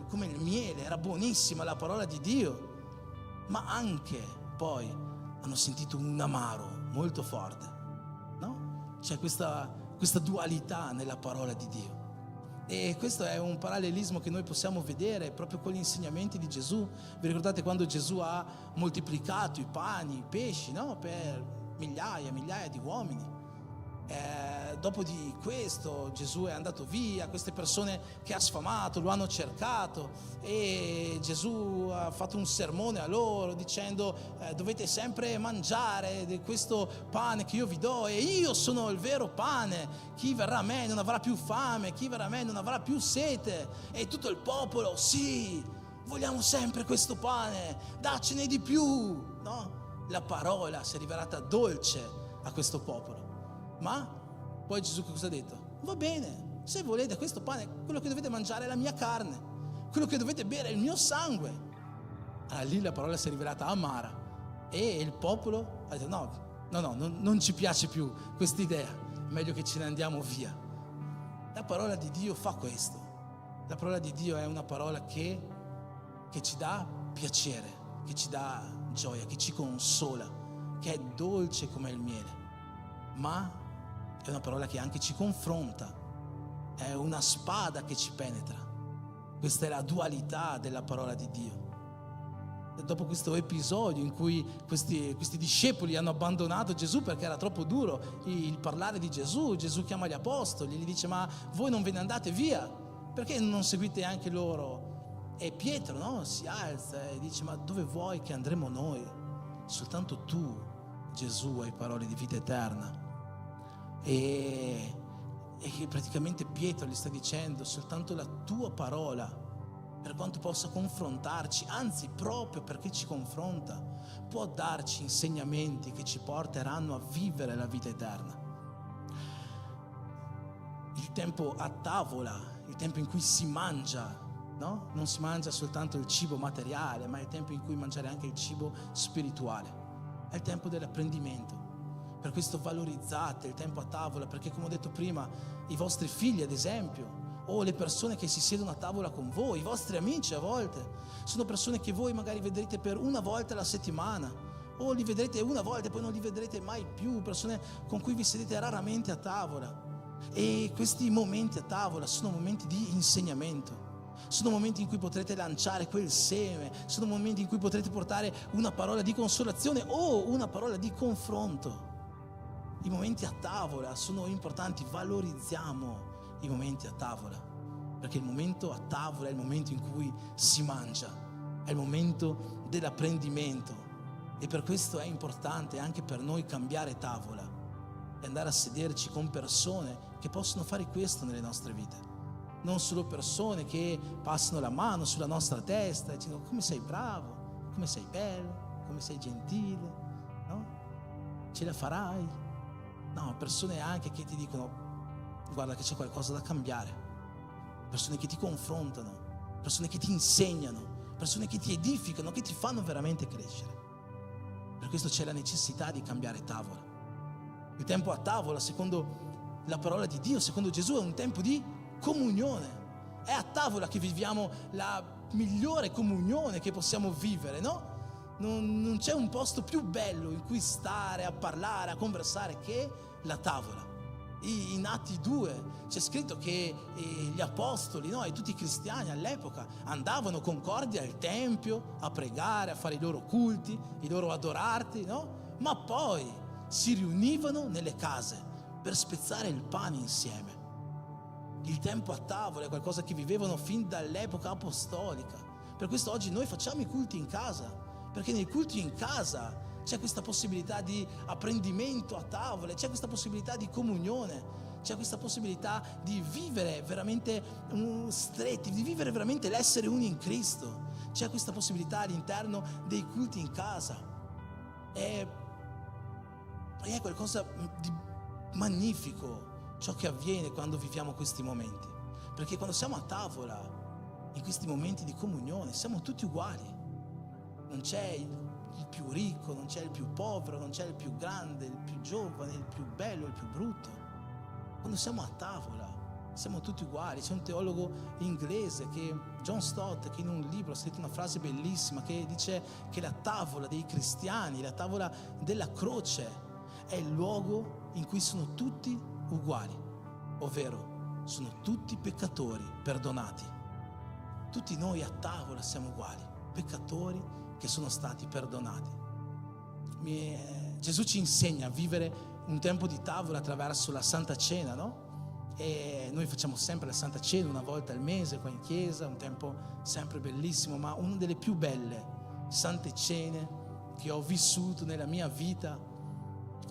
S1: come il miele, era buonissima la parola di Dio, ma anche poi hanno sentito un amaro molto forte, no? C'è questa dualità nella parola di Dio. E questo è un parallelismo che noi possiamo vedere proprio con gli insegnamenti di Gesù. Vi ricordate quando Gesù ha moltiplicato i pani, i pesci, no? Per migliaia e migliaia di uomini? Dopo di questo Gesù è andato via, queste persone che ha sfamato lo hanno cercato e Gesù ha fatto un sermone a loro dicendo dovete sempre mangiare di questo pane che io vi do e io sono il vero pane, chi verrà a me non avrà più fame, chi verrà a me non avrà più sete. E tutto il popolo, sì, vogliamo sempre questo pane, daccene di più, no? La parola si è rivelata dolce a questo popolo. Ma poi Gesù cosa ha detto? Va bene, se volete questo pane, quello che dovete mangiare è la mia carne, quello che dovete bere è il mio sangue. Allora lì la parola si è rivelata amara e il popolo ha detto no, non ci piace più questa idea, meglio che ce ne andiamo via. La parola di Dio fa questo. La parola di Dio è una parola che ci dà piacere, che ci dà gioia, che ci consola, che è dolce come il miele, ma è una parola che anche ci confronta, è una spada che ci penetra. Questa è la dualità della parola di Dio. E dopo questo episodio in cui questi discepoli hanno abbandonato Gesù perché era troppo duro il parlare di Gesù, Gesù chiama gli apostoli, gli dice ma voi non ve ne andate via? Perché non seguite anche loro? E Pietro, no, si alza e dice ma dove vuoi che andremo noi? Soltanto tu, Gesù, hai parole di vita eterna. E che praticamente Pietro gli sta dicendo soltanto la tua parola, per quanto possa confrontarci, anzi proprio perché ci confronta, può darci insegnamenti che ci porteranno a vivere la vita eterna. Il tempo a tavola, il tempo in cui si mangia, no? Non si mangia soltanto il cibo materiale, ma è il tempo in cui mangiare anche il cibo spirituale, è il tempo dell'apprendimento. Per questo valorizzate il tempo a tavola, perché come ho detto prima, i vostri figli ad esempio, o le persone che si siedono a tavola con voi, i vostri amici a volte, sono persone che voi magari vedrete per una volta alla settimana, o li vedrete una volta e poi non li vedrete mai più, persone con cui vi sedete raramente a tavola. E questi momenti a tavola sono momenti di insegnamento. Sono momenti in cui potrete lanciare quel seme, sono momenti in cui potrete portare una parola di consolazione o una parola di confronto. I momenti a tavola sono importanti, valorizziamo i momenti a tavola, perché il momento a tavola è il momento in cui si mangia, è il momento dell'apprendimento e per questo è importante anche per noi cambiare tavola e andare a sederci con persone che possono fare questo nelle nostre vite, non solo persone che passano la mano sulla nostra testa e dicono come sei bravo, come sei bello, come sei gentile, no? Ce la farai. No, persone anche che ti dicono guarda che c'è qualcosa da cambiare, persone che ti confrontano, persone che ti insegnano, persone che ti edificano, che ti fanno veramente crescere. Per questo c'è la necessità di cambiare tavola. Il tempo a tavola, secondo la parola di Dio, secondo Gesù, è un tempo di comunione. È a tavola che viviamo la migliore comunione che possiamo vivere, no? Non c'è un posto più bello in cui stare a parlare, a conversare che la tavola. In Atti 2 c'è scritto che gli apostoli, no, e tutti i cristiani all'epoca andavano concordi al tempio a pregare, a fare i loro culti, i loro adorarti, no? Ma poi si riunivano nelle case per spezzare il pane insieme. Il tempo a tavola è qualcosa che vivevano fin dall'epoca apostolica. Per questo oggi noi facciamo i culti in casa, perché nei culti in casa c'è questa possibilità di apprendimento a tavola, c'è questa possibilità di comunione, c'è questa possibilità di vivere veramente stretti, di vivere veramente l'essere uni in Cristo. C'è questa possibilità all'interno dei culti in casa. È qualcosa di magnifico ciò che avviene quando viviamo questi momenti, perché quando siamo a tavola, in questi momenti di comunione, siamo tutti uguali. Non c'è il più ricco, non c'è il più povero, non c'è il più grande, il più giovane, il più bello, il più brutto. Quando siamo a tavola siamo tutti uguali. C'è un teologo inglese, John Stott, che in un libro ha scritto una frase bellissima che dice che la tavola dei cristiani, la tavola della croce è il luogo in cui sono tutti uguali, ovvero sono tutti peccatori perdonati. Tutti noi a tavola siamo uguali, peccatori che sono stati perdonati. Gesù ci insegna a vivere un tempo di tavola attraverso la Santa Cena, no? E noi facciamo sempre la Santa Cena una volta al mese qua in chiesa, un tempo sempre bellissimo, ma una delle più belle Sante Cene che ho vissuto nella mia vita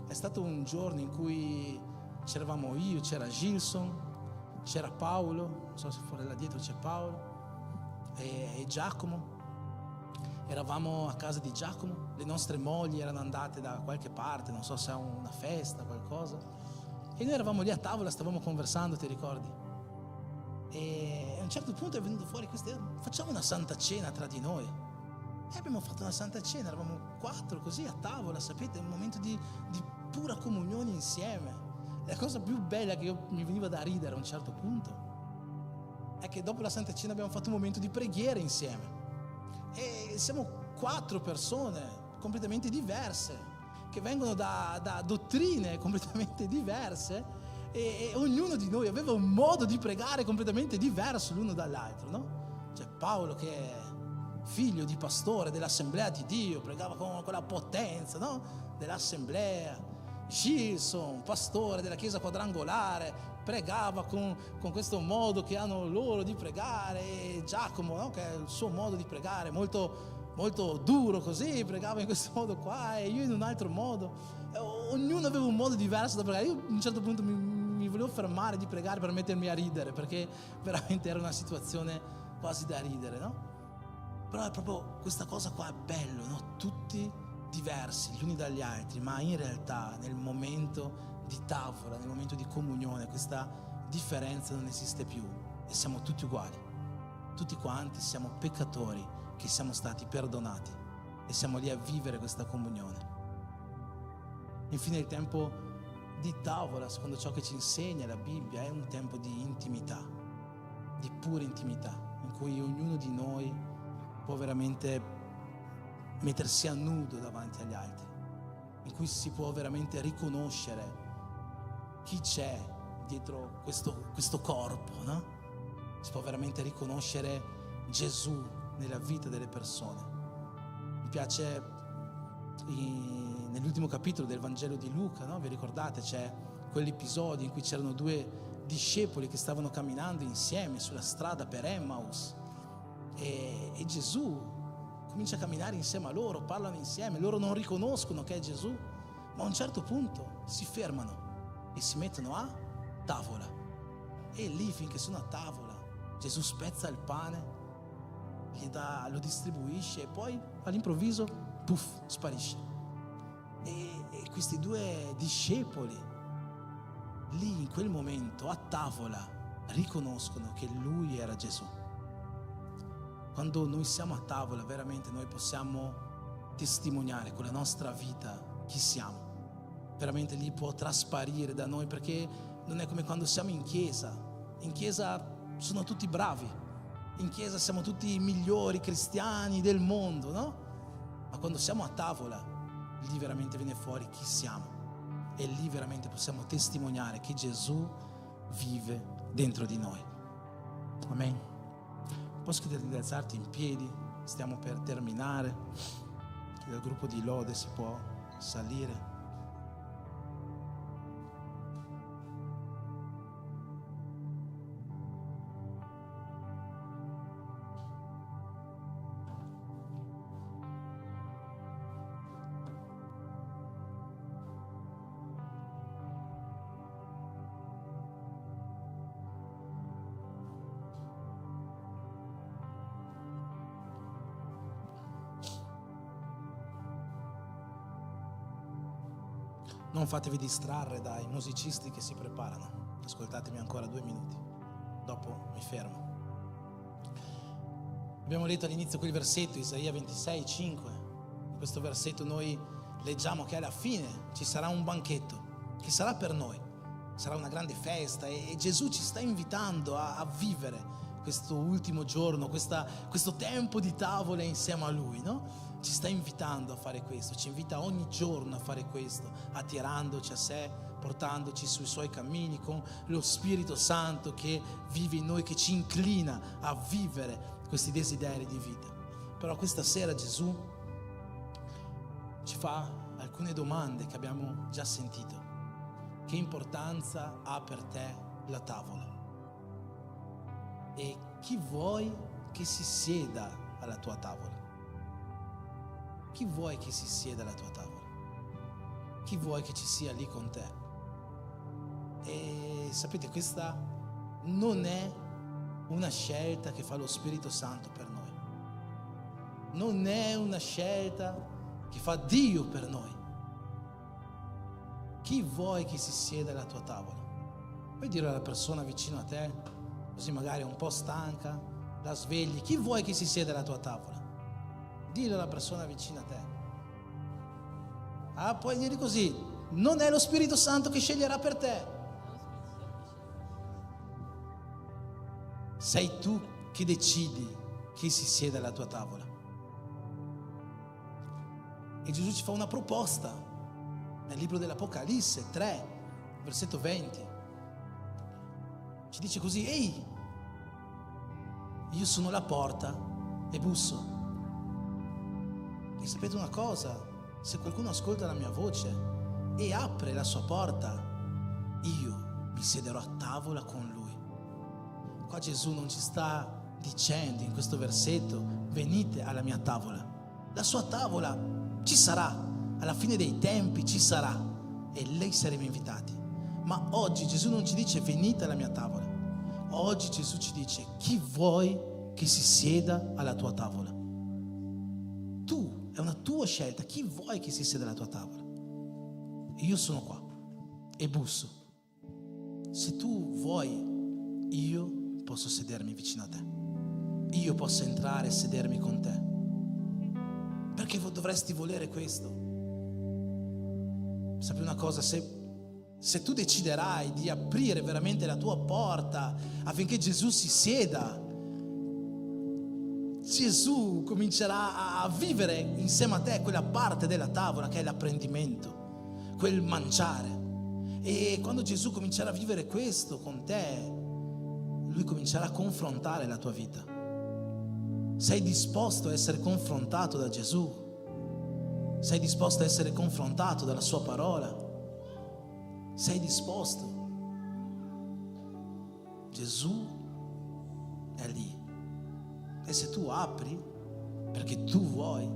S1: è stato un giorno in cui c'eravamo io, c'era Gilson, c'era Paolo, non so se fuori là dietro c'è Paolo, e Giacomo. Eravamo a casa di Giacomo, le nostre mogli erano andate da qualche parte, non so se a una festa, qualcosa, e noi eravamo lì a tavola, stavamo conversando, ti ricordi? E a un certo punto è venuto fuori facciamo una Santa Cena tra di noi. E abbiamo fatto una Santa Cena, eravamo 4 così a tavola, sapete, un momento di pura comunione insieme. La cosa più bella che mi veniva da ridere a un certo punto è che dopo la Santa Cena abbiamo fatto un momento di preghiera insieme. E siamo 4 persone completamente diverse, che vengono da dottrine completamente diverse, e ognuno di noi aveva un modo di pregare completamente diverso l'uno dall'altro, no? C'è Paolo che è figlio di pastore dell'Assemblea di Dio, pregava con quella potenza, no? Dell'Assemblea. Gilson, pastore della chiesa quadrangolare, pregava con questo modo che hanno loro di pregare, e Giacomo, no? Che è il suo modo di pregare molto, molto duro così, pregava in questo modo qua, e io in un altro modo. Ognuno aveva un modo diverso da pregare. Io a un certo punto mi volevo fermare di pregare per mettermi a ridere, perché veramente era una situazione quasi da ridere, no? Però è proprio questa cosa qua, è bello, no? Tutti diversi gli uni dagli altri, ma in realtà nel momento di tavola, nel momento di comunione, questa differenza non esiste più e siamo tutti uguali. Tutti quanti siamo peccatori che siamo stati perdonati e siamo lì a vivere questa comunione. Infine il tempo di tavola, secondo ciò che ci insegna la Bibbia, è un tempo di intimità, di pura intimità, in cui ognuno di noi può veramente mettersi a nudo davanti agli altri, in cui si può veramente riconoscere chi c'è dietro questo corpo, no? Si può veramente riconoscere Gesù nella vita delle persone. Mi piace nell'ultimo capitolo del Vangelo di Luca, no? Vi ricordate? C'è quell'episodio in cui c'erano 2 discepoli che stavano camminando insieme sulla strada per Emmaus, e Gesù comincia a camminare insieme a loro, parlano insieme, loro non riconoscono che è Gesù, ma a un certo punto si fermano e si mettono a tavola. E lì, finché sono a tavola, Gesù spezza il pane, lo distribuisce, e poi all'improvviso, puff, sparisce. E questi 2 discepoli, lì in quel momento, a tavola, riconoscono che Lui era Gesù. Quando noi siamo a tavola, veramente noi possiamo testimoniare con la nostra vita chi siamo. Veramente lì può trasparire da noi, perché non è come quando siamo in chiesa. In chiesa sono tutti bravi, in chiesa siamo tutti i migliori cristiani del mondo, no? Ma quando siamo a tavola, lì veramente viene fuori chi siamo, e lì veramente possiamo testimoniare che Gesù vive dentro di noi. Amen. Posso chiederti di alzarti in piedi? Stiamo per terminare. Il gruppo di lode si può salire. Non fatevi distrarre dai musicisti che si preparano. Ascoltatemi ancora 2 minuti, dopo mi fermo. Abbiamo letto all'inizio quel versetto, Isaia 26:5. In questo versetto noi leggiamo che alla fine ci sarà un banchetto che sarà per noi, sarà una grande festa, e Gesù ci sta invitando a vivere questo ultimo giorno, questo tempo di tavole insieme a Lui, no? Ci sta invitando a fare questo, ci invita ogni giorno a fare questo, attirandoci a sé portandoci sui suoi cammini, con lo Spirito Santo che vive in noi, che ci inclina a vivere questi desideri di vita. Però questa sera Gesù ci fa alcune domande che abbiamo già sentito. Che importanza ha per te la tavola? E chi vuoi che si sieda alla tua tavola? Chi vuoi che si sieda alla tua tavola? Chi vuoi che ci sia lì con te? E sapete, questa non è una scelta che fa lo Spirito Santo per noi. Non è una scelta che fa Dio per noi. Chi vuoi che si sieda alla tua tavola? Puoi dire alla persona vicino a te, così magari è un po' stanca, la svegli. Chi vuoi che si sieda alla tua tavola? Dillo alla persona vicino a te. Puoi dire così: non è lo Spirito Santo che sceglierà per te. Sei tu che decidi chi si siede alla tua tavola. E Gesù ci fa una proposta nel libro dell'Apocalisse 3, versetto 20. Ci dice così: ehi, io sono la porta e busso. E sapete una cosa? Se qualcuno ascolta la mia voce e apre la sua porta, io mi siederò a tavola con lui. Qua Gesù non ci sta dicendo in questo versetto: venite alla mia tavola. La sua tavola ci sarà, alla fine dei tempi ci sarà, e lei saremo invitati. Ma oggi Gesù non ci dice venite alla mia tavola. Oggi Gesù ci dice: chi vuoi che si sieda alla tua tavola? Tu, è una tua scelta. Chi vuoi che si sieda alla tua tavola? Io sono qua e busso. Se tu vuoi, io posso sedermi vicino a te. Io posso entrare e sedermi con te. Perché dovresti volere questo? Sappi una cosa: se tu deciderai di aprire veramente la tua porta affinché Gesù si sieda, Gesù comincerà a vivere insieme a te quella parte della tavola che è l'apprendimento, quel mangiare. E quando Gesù comincerà a vivere questo con te, Lui comincerà a confrontare la tua vita. Sei disposto a essere confrontato da Gesù? Sei disposto a essere confrontato dalla sua parola? Sei disposto? Gesù è lì. E se tu apri, perché tu vuoi,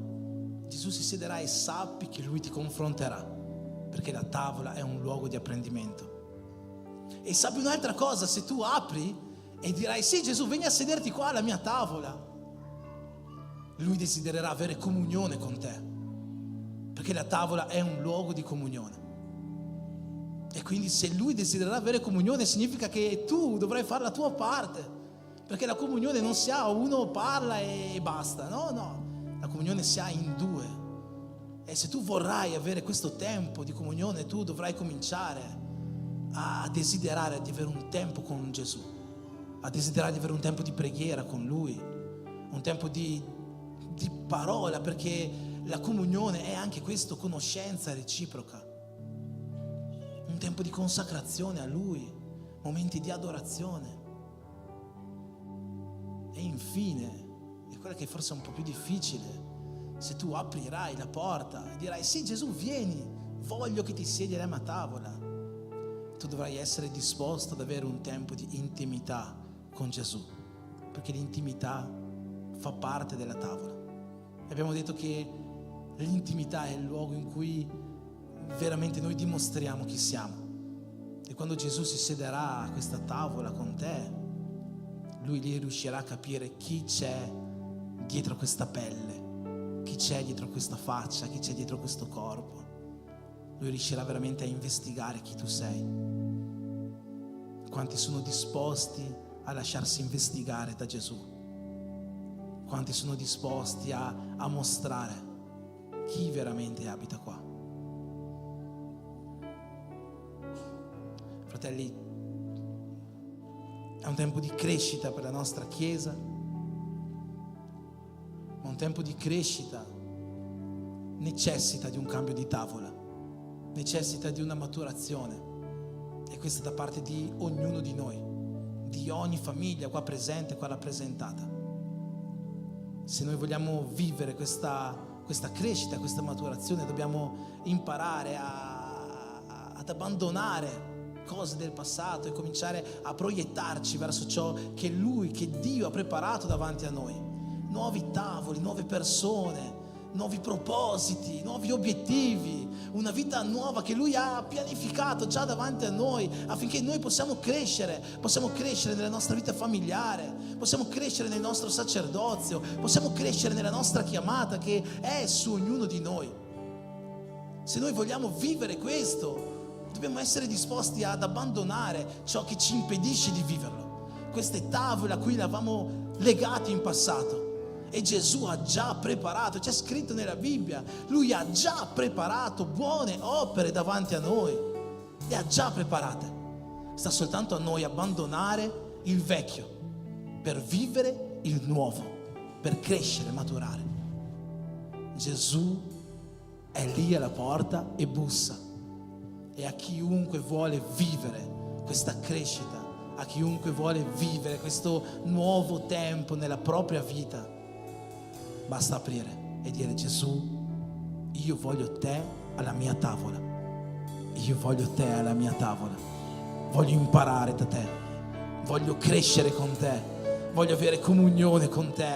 S1: Gesù si siederà e sappi che Lui ti confronterà, perché la tavola è un luogo di apprendimento. E sappi un'altra cosa: se tu apri e dirai sì Gesù, vieni a sederti qua alla mia tavola, Lui desidererà avere comunione con te, perché la tavola è un luogo di comunione. E quindi se Lui desidererà avere comunione, significa che tu dovrai fare la tua parte, perché la comunione non si ha uno parla e basta, no, la comunione si ha in due. E se tu vorrai avere questo tempo di comunione, tu dovrai cominciare a desiderare di avere un tempo con Gesù, a desiderare di avere un tempo di preghiera con Lui, un tempo di parola, perché la comunione è anche questo: conoscenza reciproca, un tempo di consacrazione a Lui, momenti di adorazione. E infine, e quella che forse è un po' più difficile, se tu aprirai la porta e dirai sì Gesù, vieni, voglio che ti siedi alla mia tavola, tu dovrai essere disposto ad avere un tempo di intimità con Gesù, perché l'intimità fa parte della tavola. Abbiamo detto che l'intimità è il luogo in cui veramente noi dimostriamo chi siamo. E quando Gesù si siederà a questa tavola con te, Lui lì riuscirà a capire chi c'è dietro questa pelle, chi c'è dietro questa faccia, chi c'è dietro questo corpo. Lui riuscirà veramente a investigare chi tu sei. Quanti sono disposti a lasciarsi investigare da Gesù? Quanti sono disposti a mostrare chi veramente abita qua? Fratelli, è un tempo di crescita per la nostra Chiesa, ma un tempo di crescita necessita di un cambio di tavola, necessita di una maturazione. E questo è da parte di ognuno di noi, di ogni famiglia qua presente, qua rappresentata. Se noi vogliamo vivere questa crescita, questa maturazione, dobbiamo imparare ad abbandonare cose del passato e cominciare a proiettarci verso ciò che Dio ha preparato davanti a noi. Nuovi tavoli, nuove persone, nuovi propositi, nuovi obiettivi, una vita nuova che Lui ha pianificato già davanti a noi, affinché noi possiamo crescere nella nostra vita familiare, possiamo crescere nel nostro sacerdozio, possiamo crescere nella nostra chiamata che è su ognuno di noi. Se noi vogliamo vivere questo, dobbiamo essere disposti ad abbandonare ciò che ci impedisce di viverlo, queste tavole a cui eravamo legati in passato. E Gesù ha già preparato, c'è scritto nella Bibbia, Lui ha già preparato buone opere davanti a noi, le ha già preparate. Sta soltanto a noi abbandonare il vecchio per vivere il nuovo, per crescere, maturare. Gesù è lì alla porta e bussa, e a chiunque vuole vivere questa crescita, a chiunque vuole vivere questo nuovo tempo nella propria vita, basta aprire e dire: Gesù, io voglio te alla mia tavola, io voglio te alla mia tavola, voglio imparare da te, voglio crescere con te, voglio avere comunione con te,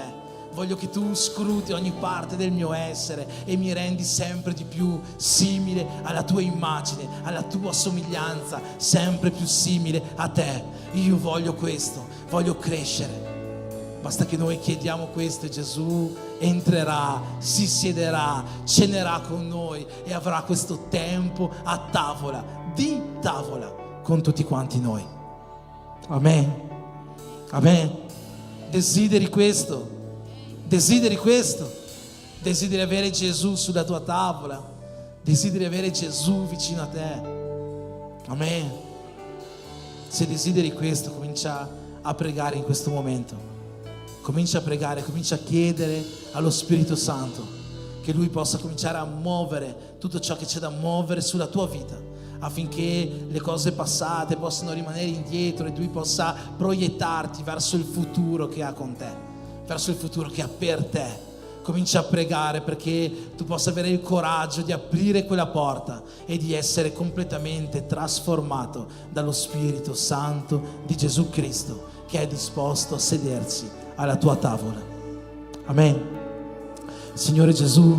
S1: voglio che tu scruti ogni parte del mio essere e mi rendi sempre di più simile alla tua immagine, alla tua somiglianza, sempre più simile a te. Io voglio questo, voglio crescere. Basta che noi chiediamo questo e Gesù entrerà, si siederà, cenerà con noi e avrà questo tempo a tavola, di tavola, con tutti quanti noi. Amen. Amen. Desideri questo? Desideri questo? Desideri avere Gesù sulla tua tavola? Desideri avere Gesù vicino a te? Amen. Se desideri questo, comincia a pregare in questo momento. Comincia a pregare, comincia a chiedere allo Spirito Santo che Lui possa cominciare a muovere tutto ciò che c'è da muovere sulla tua vita, affinché le cose passate possano rimanere indietro e Lui possa proiettarti verso il futuro che ha con te, verso il futuro che ha per te. Comincia a pregare perché tu possa avere il coraggio di aprire quella porta e di essere completamente trasformato dallo Spirito Santo di Gesù Cristo, che è disposto a sedersi alla tua tavola. Amen. Signore Gesù,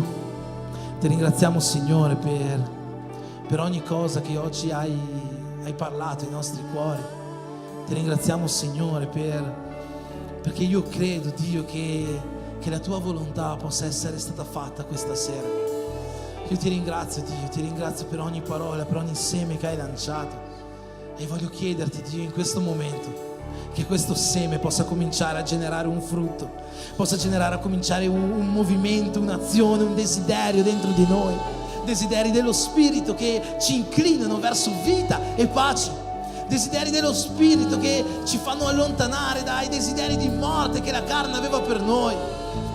S1: ti ringraziamo, Signore, per ogni cosa che oggi hai parlato ai nostri cuori. Ti ringraziamo, Signore, perché io credo, Dio, che la tua volontà possa essere stata fatta questa sera. Io ti ringrazio, Dio, ti ringrazio per ogni parola, per ogni seme che hai lanciato, e voglio chiederti, Dio, in questo momento che questo seme possa cominciare a generare un frutto, possa generare a cominciare un movimento, un'azione, un desiderio dentro di noi, desideri dello Spirito che ci inclinano verso vita e pace, desideri dello Spirito che ci fanno allontanare dai desideri di morte che la carne aveva per noi,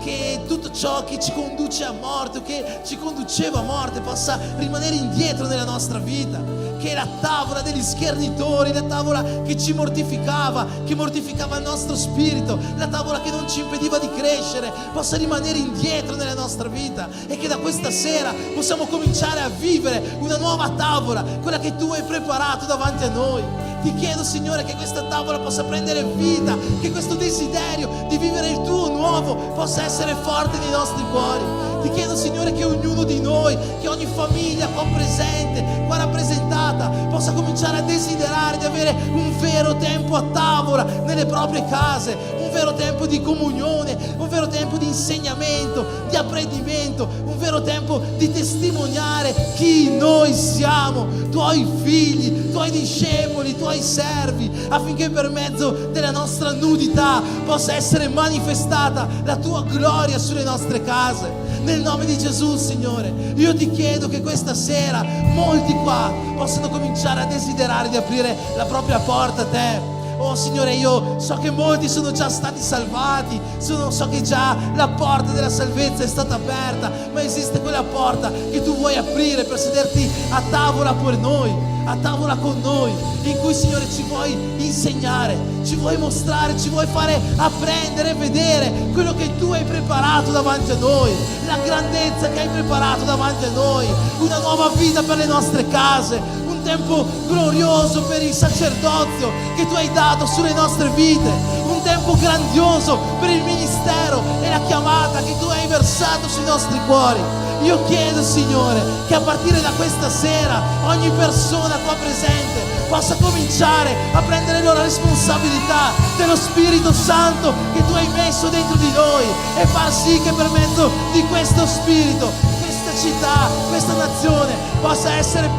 S1: che tutto ciò che ci conduce a morte o che ci conduceva a morte possa rimanere indietro nella nostra vita, che la tavola degli schernitori, la tavola che ci mortificava, che mortificava il nostro spirito, la tavola che non ci impediva di crescere, possa rimanere indietro nella nostra vita, e che da questa sera possiamo cominciare a vivere una nuova tavola, quella che tu hai preparato davanti a noi. Ti chiedo, Signore, che questa tavola possa prendere vita, che questo desiderio di vivere il tuo nuovo possa essere forte nei nostri cuori. Ti chiedo, Signore, che ognuno di noi, che ogni famiglia qua presente, qua rappresentata, possa cominciare a desiderare di avere un vero tempo a tavola nelle proprie case, un vero tempo di comunione, un vero tempo di insegnamento, di apprendimento, un vero tempo di testimoniare chi noi siamo, tuoi figli, tuoi discepoli, tuoi servi, affinché per mezzo della nostra nudità possa essere manifestata la tua gloria sulle nostre case. Nel nome di Gesù, Signore, io ti chiedo che questa sera molti qua possano cominciare a desiderare di aprire la propria porta a te. Oh Signore, io so che molti sono già stati salvati, so che già la porta della salvezza è stata aperta, ma esiste quella porta che tu vuoi aprire per sederti a tavola per noi. a tavola con noi, in cui, Signore, ci vuoi insegnare, ci vuoi mostrare, ci vuoi fare apprendere e vedere quello che Tu hai preparato davanti a noi, la grandezza che hai preparato davanti a noi, una nuova vita per le nostre case, un tempo glorioso per il sacerdozio che Tu hai dato sulle nostre vite, un tempo grandioso per il ministero e la chiamata che Tu hai versato sui nostri cuori. Io chiedo, Signore, che a partire da questa sera ogni persona qua presente possa cominciare a prendere la responsabilità dello Spirito Santo che Tu hai messo dentro di noi e far sì che per mezzo di questo Spirito questa città, questa nazione possa essere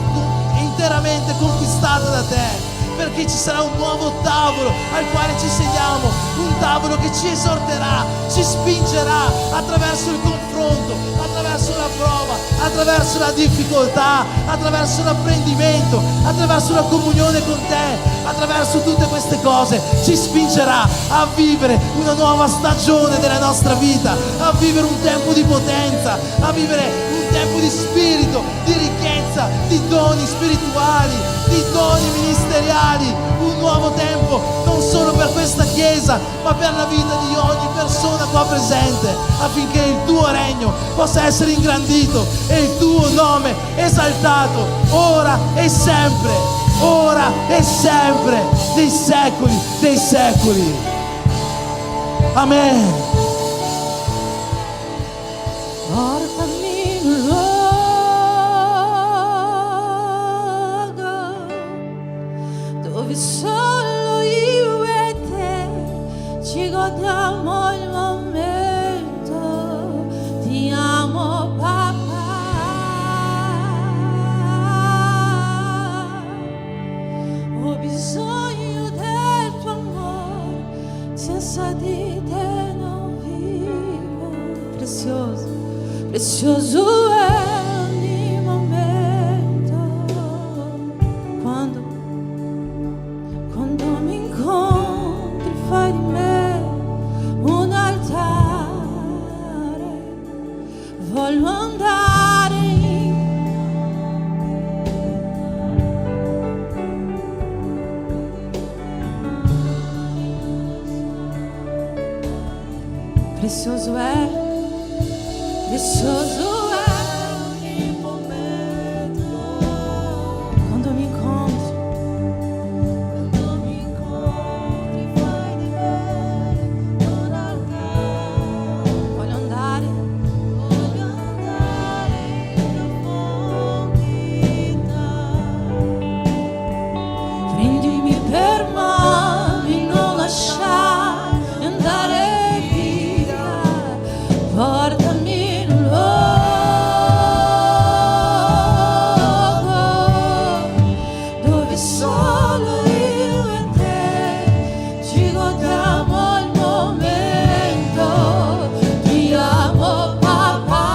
S1: interamente conquistata da Te, perché ci sarà un nuovo tavolo al quale ci sediamo, un tavolo che ci esorterà, ci spingerà attraverso il confronto, attraverso la prova, attraverso la difficoltà, attraverso l'apprendimento, attraverso la comunione con Te, attraverso tutte queste cose ci spingerà a vivere una nuova stagione della nostra vita, a vivere un tempo di potenza, a vivere un tempo di spirito, di ricchezza, di doni spirituali, di doni ministeriali, un nuovo tempo non solo per questa chiesa ma per la vita di ogni persona qua presente, affinché il Tuo regno possa essere ingrandito e il Tuo nome esaltato ora e sempre, dei secoli dei secoli. Amen.
S2: Portami in un luogo dove solo io e Te ci godiamo il momento. Ti amo, papà. Ho bisogno del Tuo amore, senza di Te non vivo. Prezioso, prezioso è ogni momento. Quando mi incontri fai di me un altare. Voglio andare prezioso è ogni momento. Quando mi incontri fai di me un altare. Voglio andare in profondità. Prendimi per mano, non lasciare andare via. Portami in un luogo dove solo io e Te ci godiamo il momento. Ti amo, papà.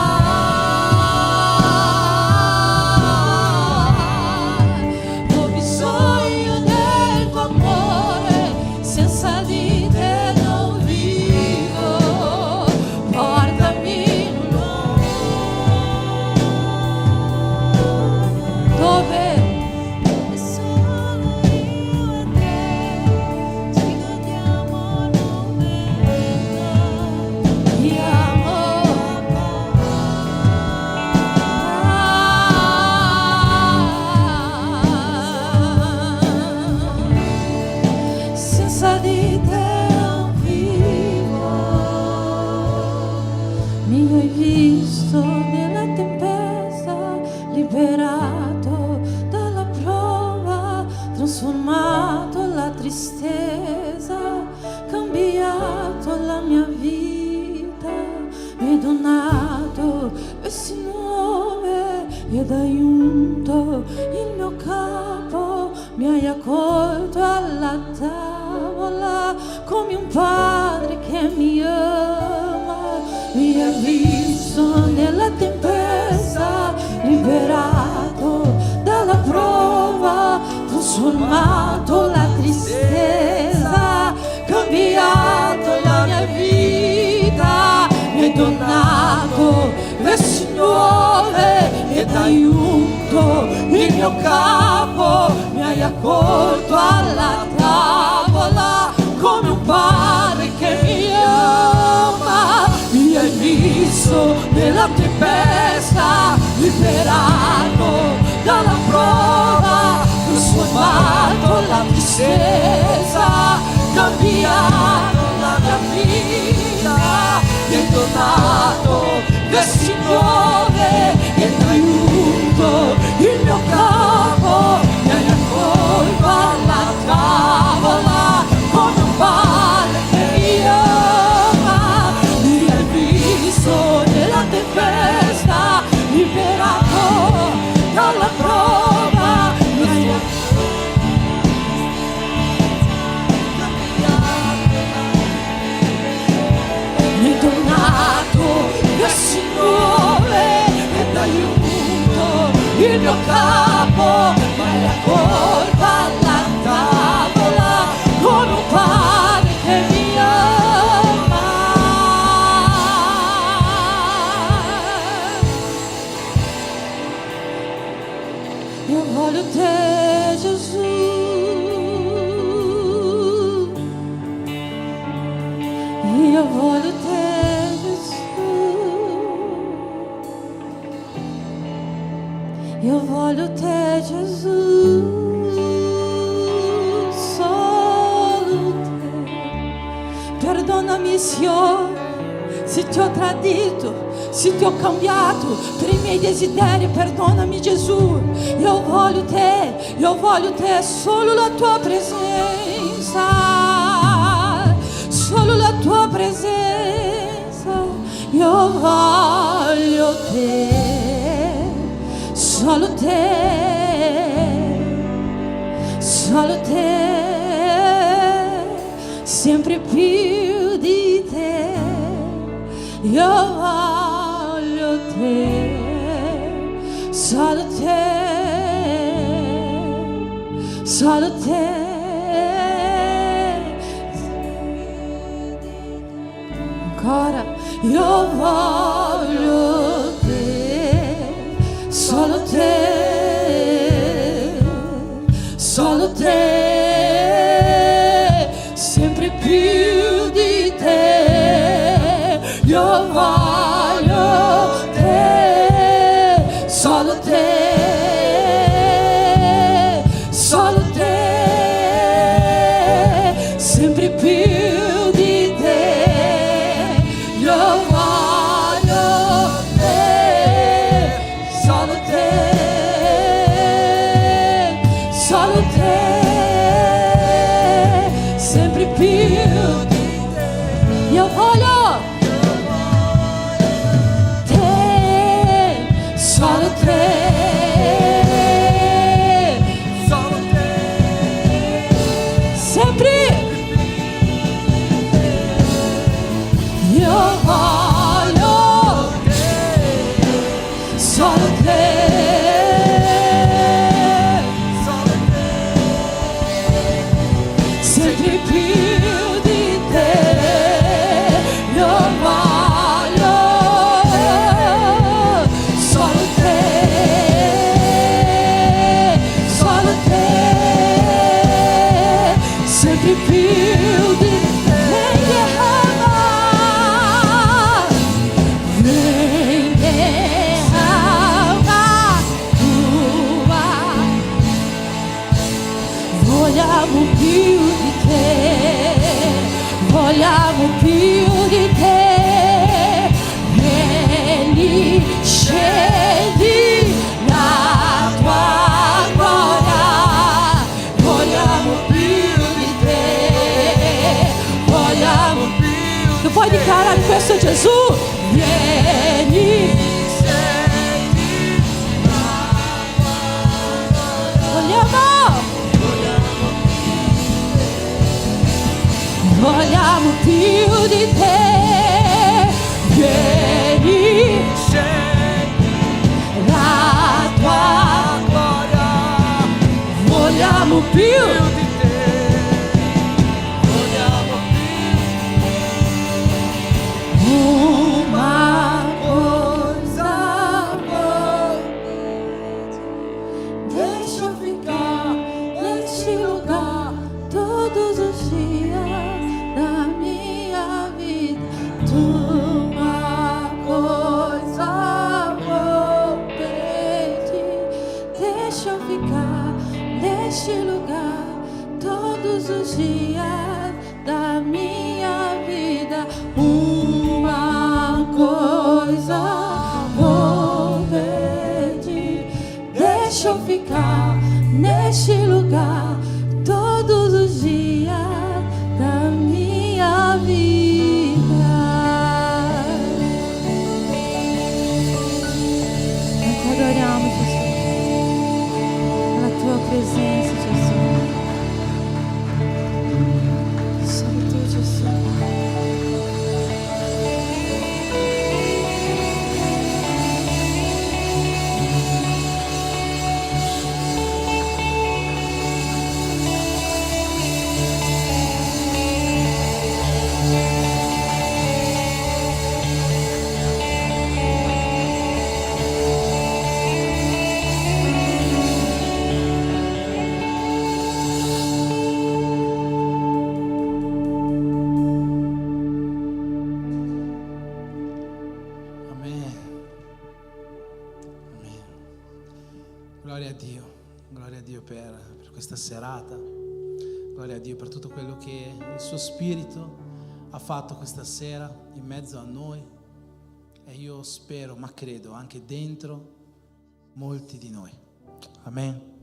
S2: Ho bisogno del Tuo amore, senza di Te non vivo. Portami in un luogo dove solo io e Te ci godiamo il momento. Ti amo, senza di Te non vivo. Mi hai visto nella tempesta, liberato dalla prova, trasformato la tristezza, cambiato la mia vita, mi hai donato vesti nuove ed hai unto il mio capo, mi hai accolto alla tavola come un padre che mi ama. Mi hai visto nella tempesta, liberato dalla prova, trasformato la tristezza, cambiato la mia vita, mi hai donato vesti nuove ed hai unto il il mio capo, mi hai accolto alla tavola come un padre che mi ama. Mi hai visto nella tempesta, liberato dalla prova, trasformato la tristezza, cambiato la mia vita. Mi hai donato vesti nuove e aiuto il mio capo, mi hai accolto alla tavola come un padre che mi ama. Mi hai visto nella tempesta, liberato dalla prova, mi hai donato vesti nuove ed aiuto il mio capo, mi hai accolto alla tavola come un padre che mi ama. Io voglio te, Gesù. Io voglio te, Gesù. Io voglio te, Gesù. Solo te. Perdonami se ti ho tradito, se ti ho cambiato per i miei desideri. Perdonami, Gesù. Io voglio te, solo la tua presenza, solo la tua presenza. Io voglio te, solo te, solo te, sempre più di te. Io voglio te, solo te, solo te. Ancora, io voglio te, solo te, solo te, sempre più di te. Io voglio te, solo te, solo te, sempre più di te. Io voglio te, solo te, solo te, sempre più di te. Io voglio te, solo te, solo te, sempre. Io voglio te, solo te, solo te, sempre più di te. Io voglio solo te, solo te, sempre più di te. Vogliamo più di te, vogliamo più di te. Vieni, scendi la tua gloria. Vogliamo più di te, vogliamo più. Tu puoi dichiarare questo, Gesù? Vieni, scendi la tua gloria. Vogliamo più di te. Vieni, scendi la tua gloria. Vogliamo più di te. Vogliamo più. Una cosa voglio neste lugar todos os dias da minha vida. Nós te adoramos, Jesus, pela tua presença, Jesus. Sobre tu, Jesus.
S1: Gloria a Dio per questa serata, gloria a Dio per tutto quello che il suo Spirito ha fatto questa sera in mezzo a noi, e io spero, ma credo anche dentro molti di noi. Amen.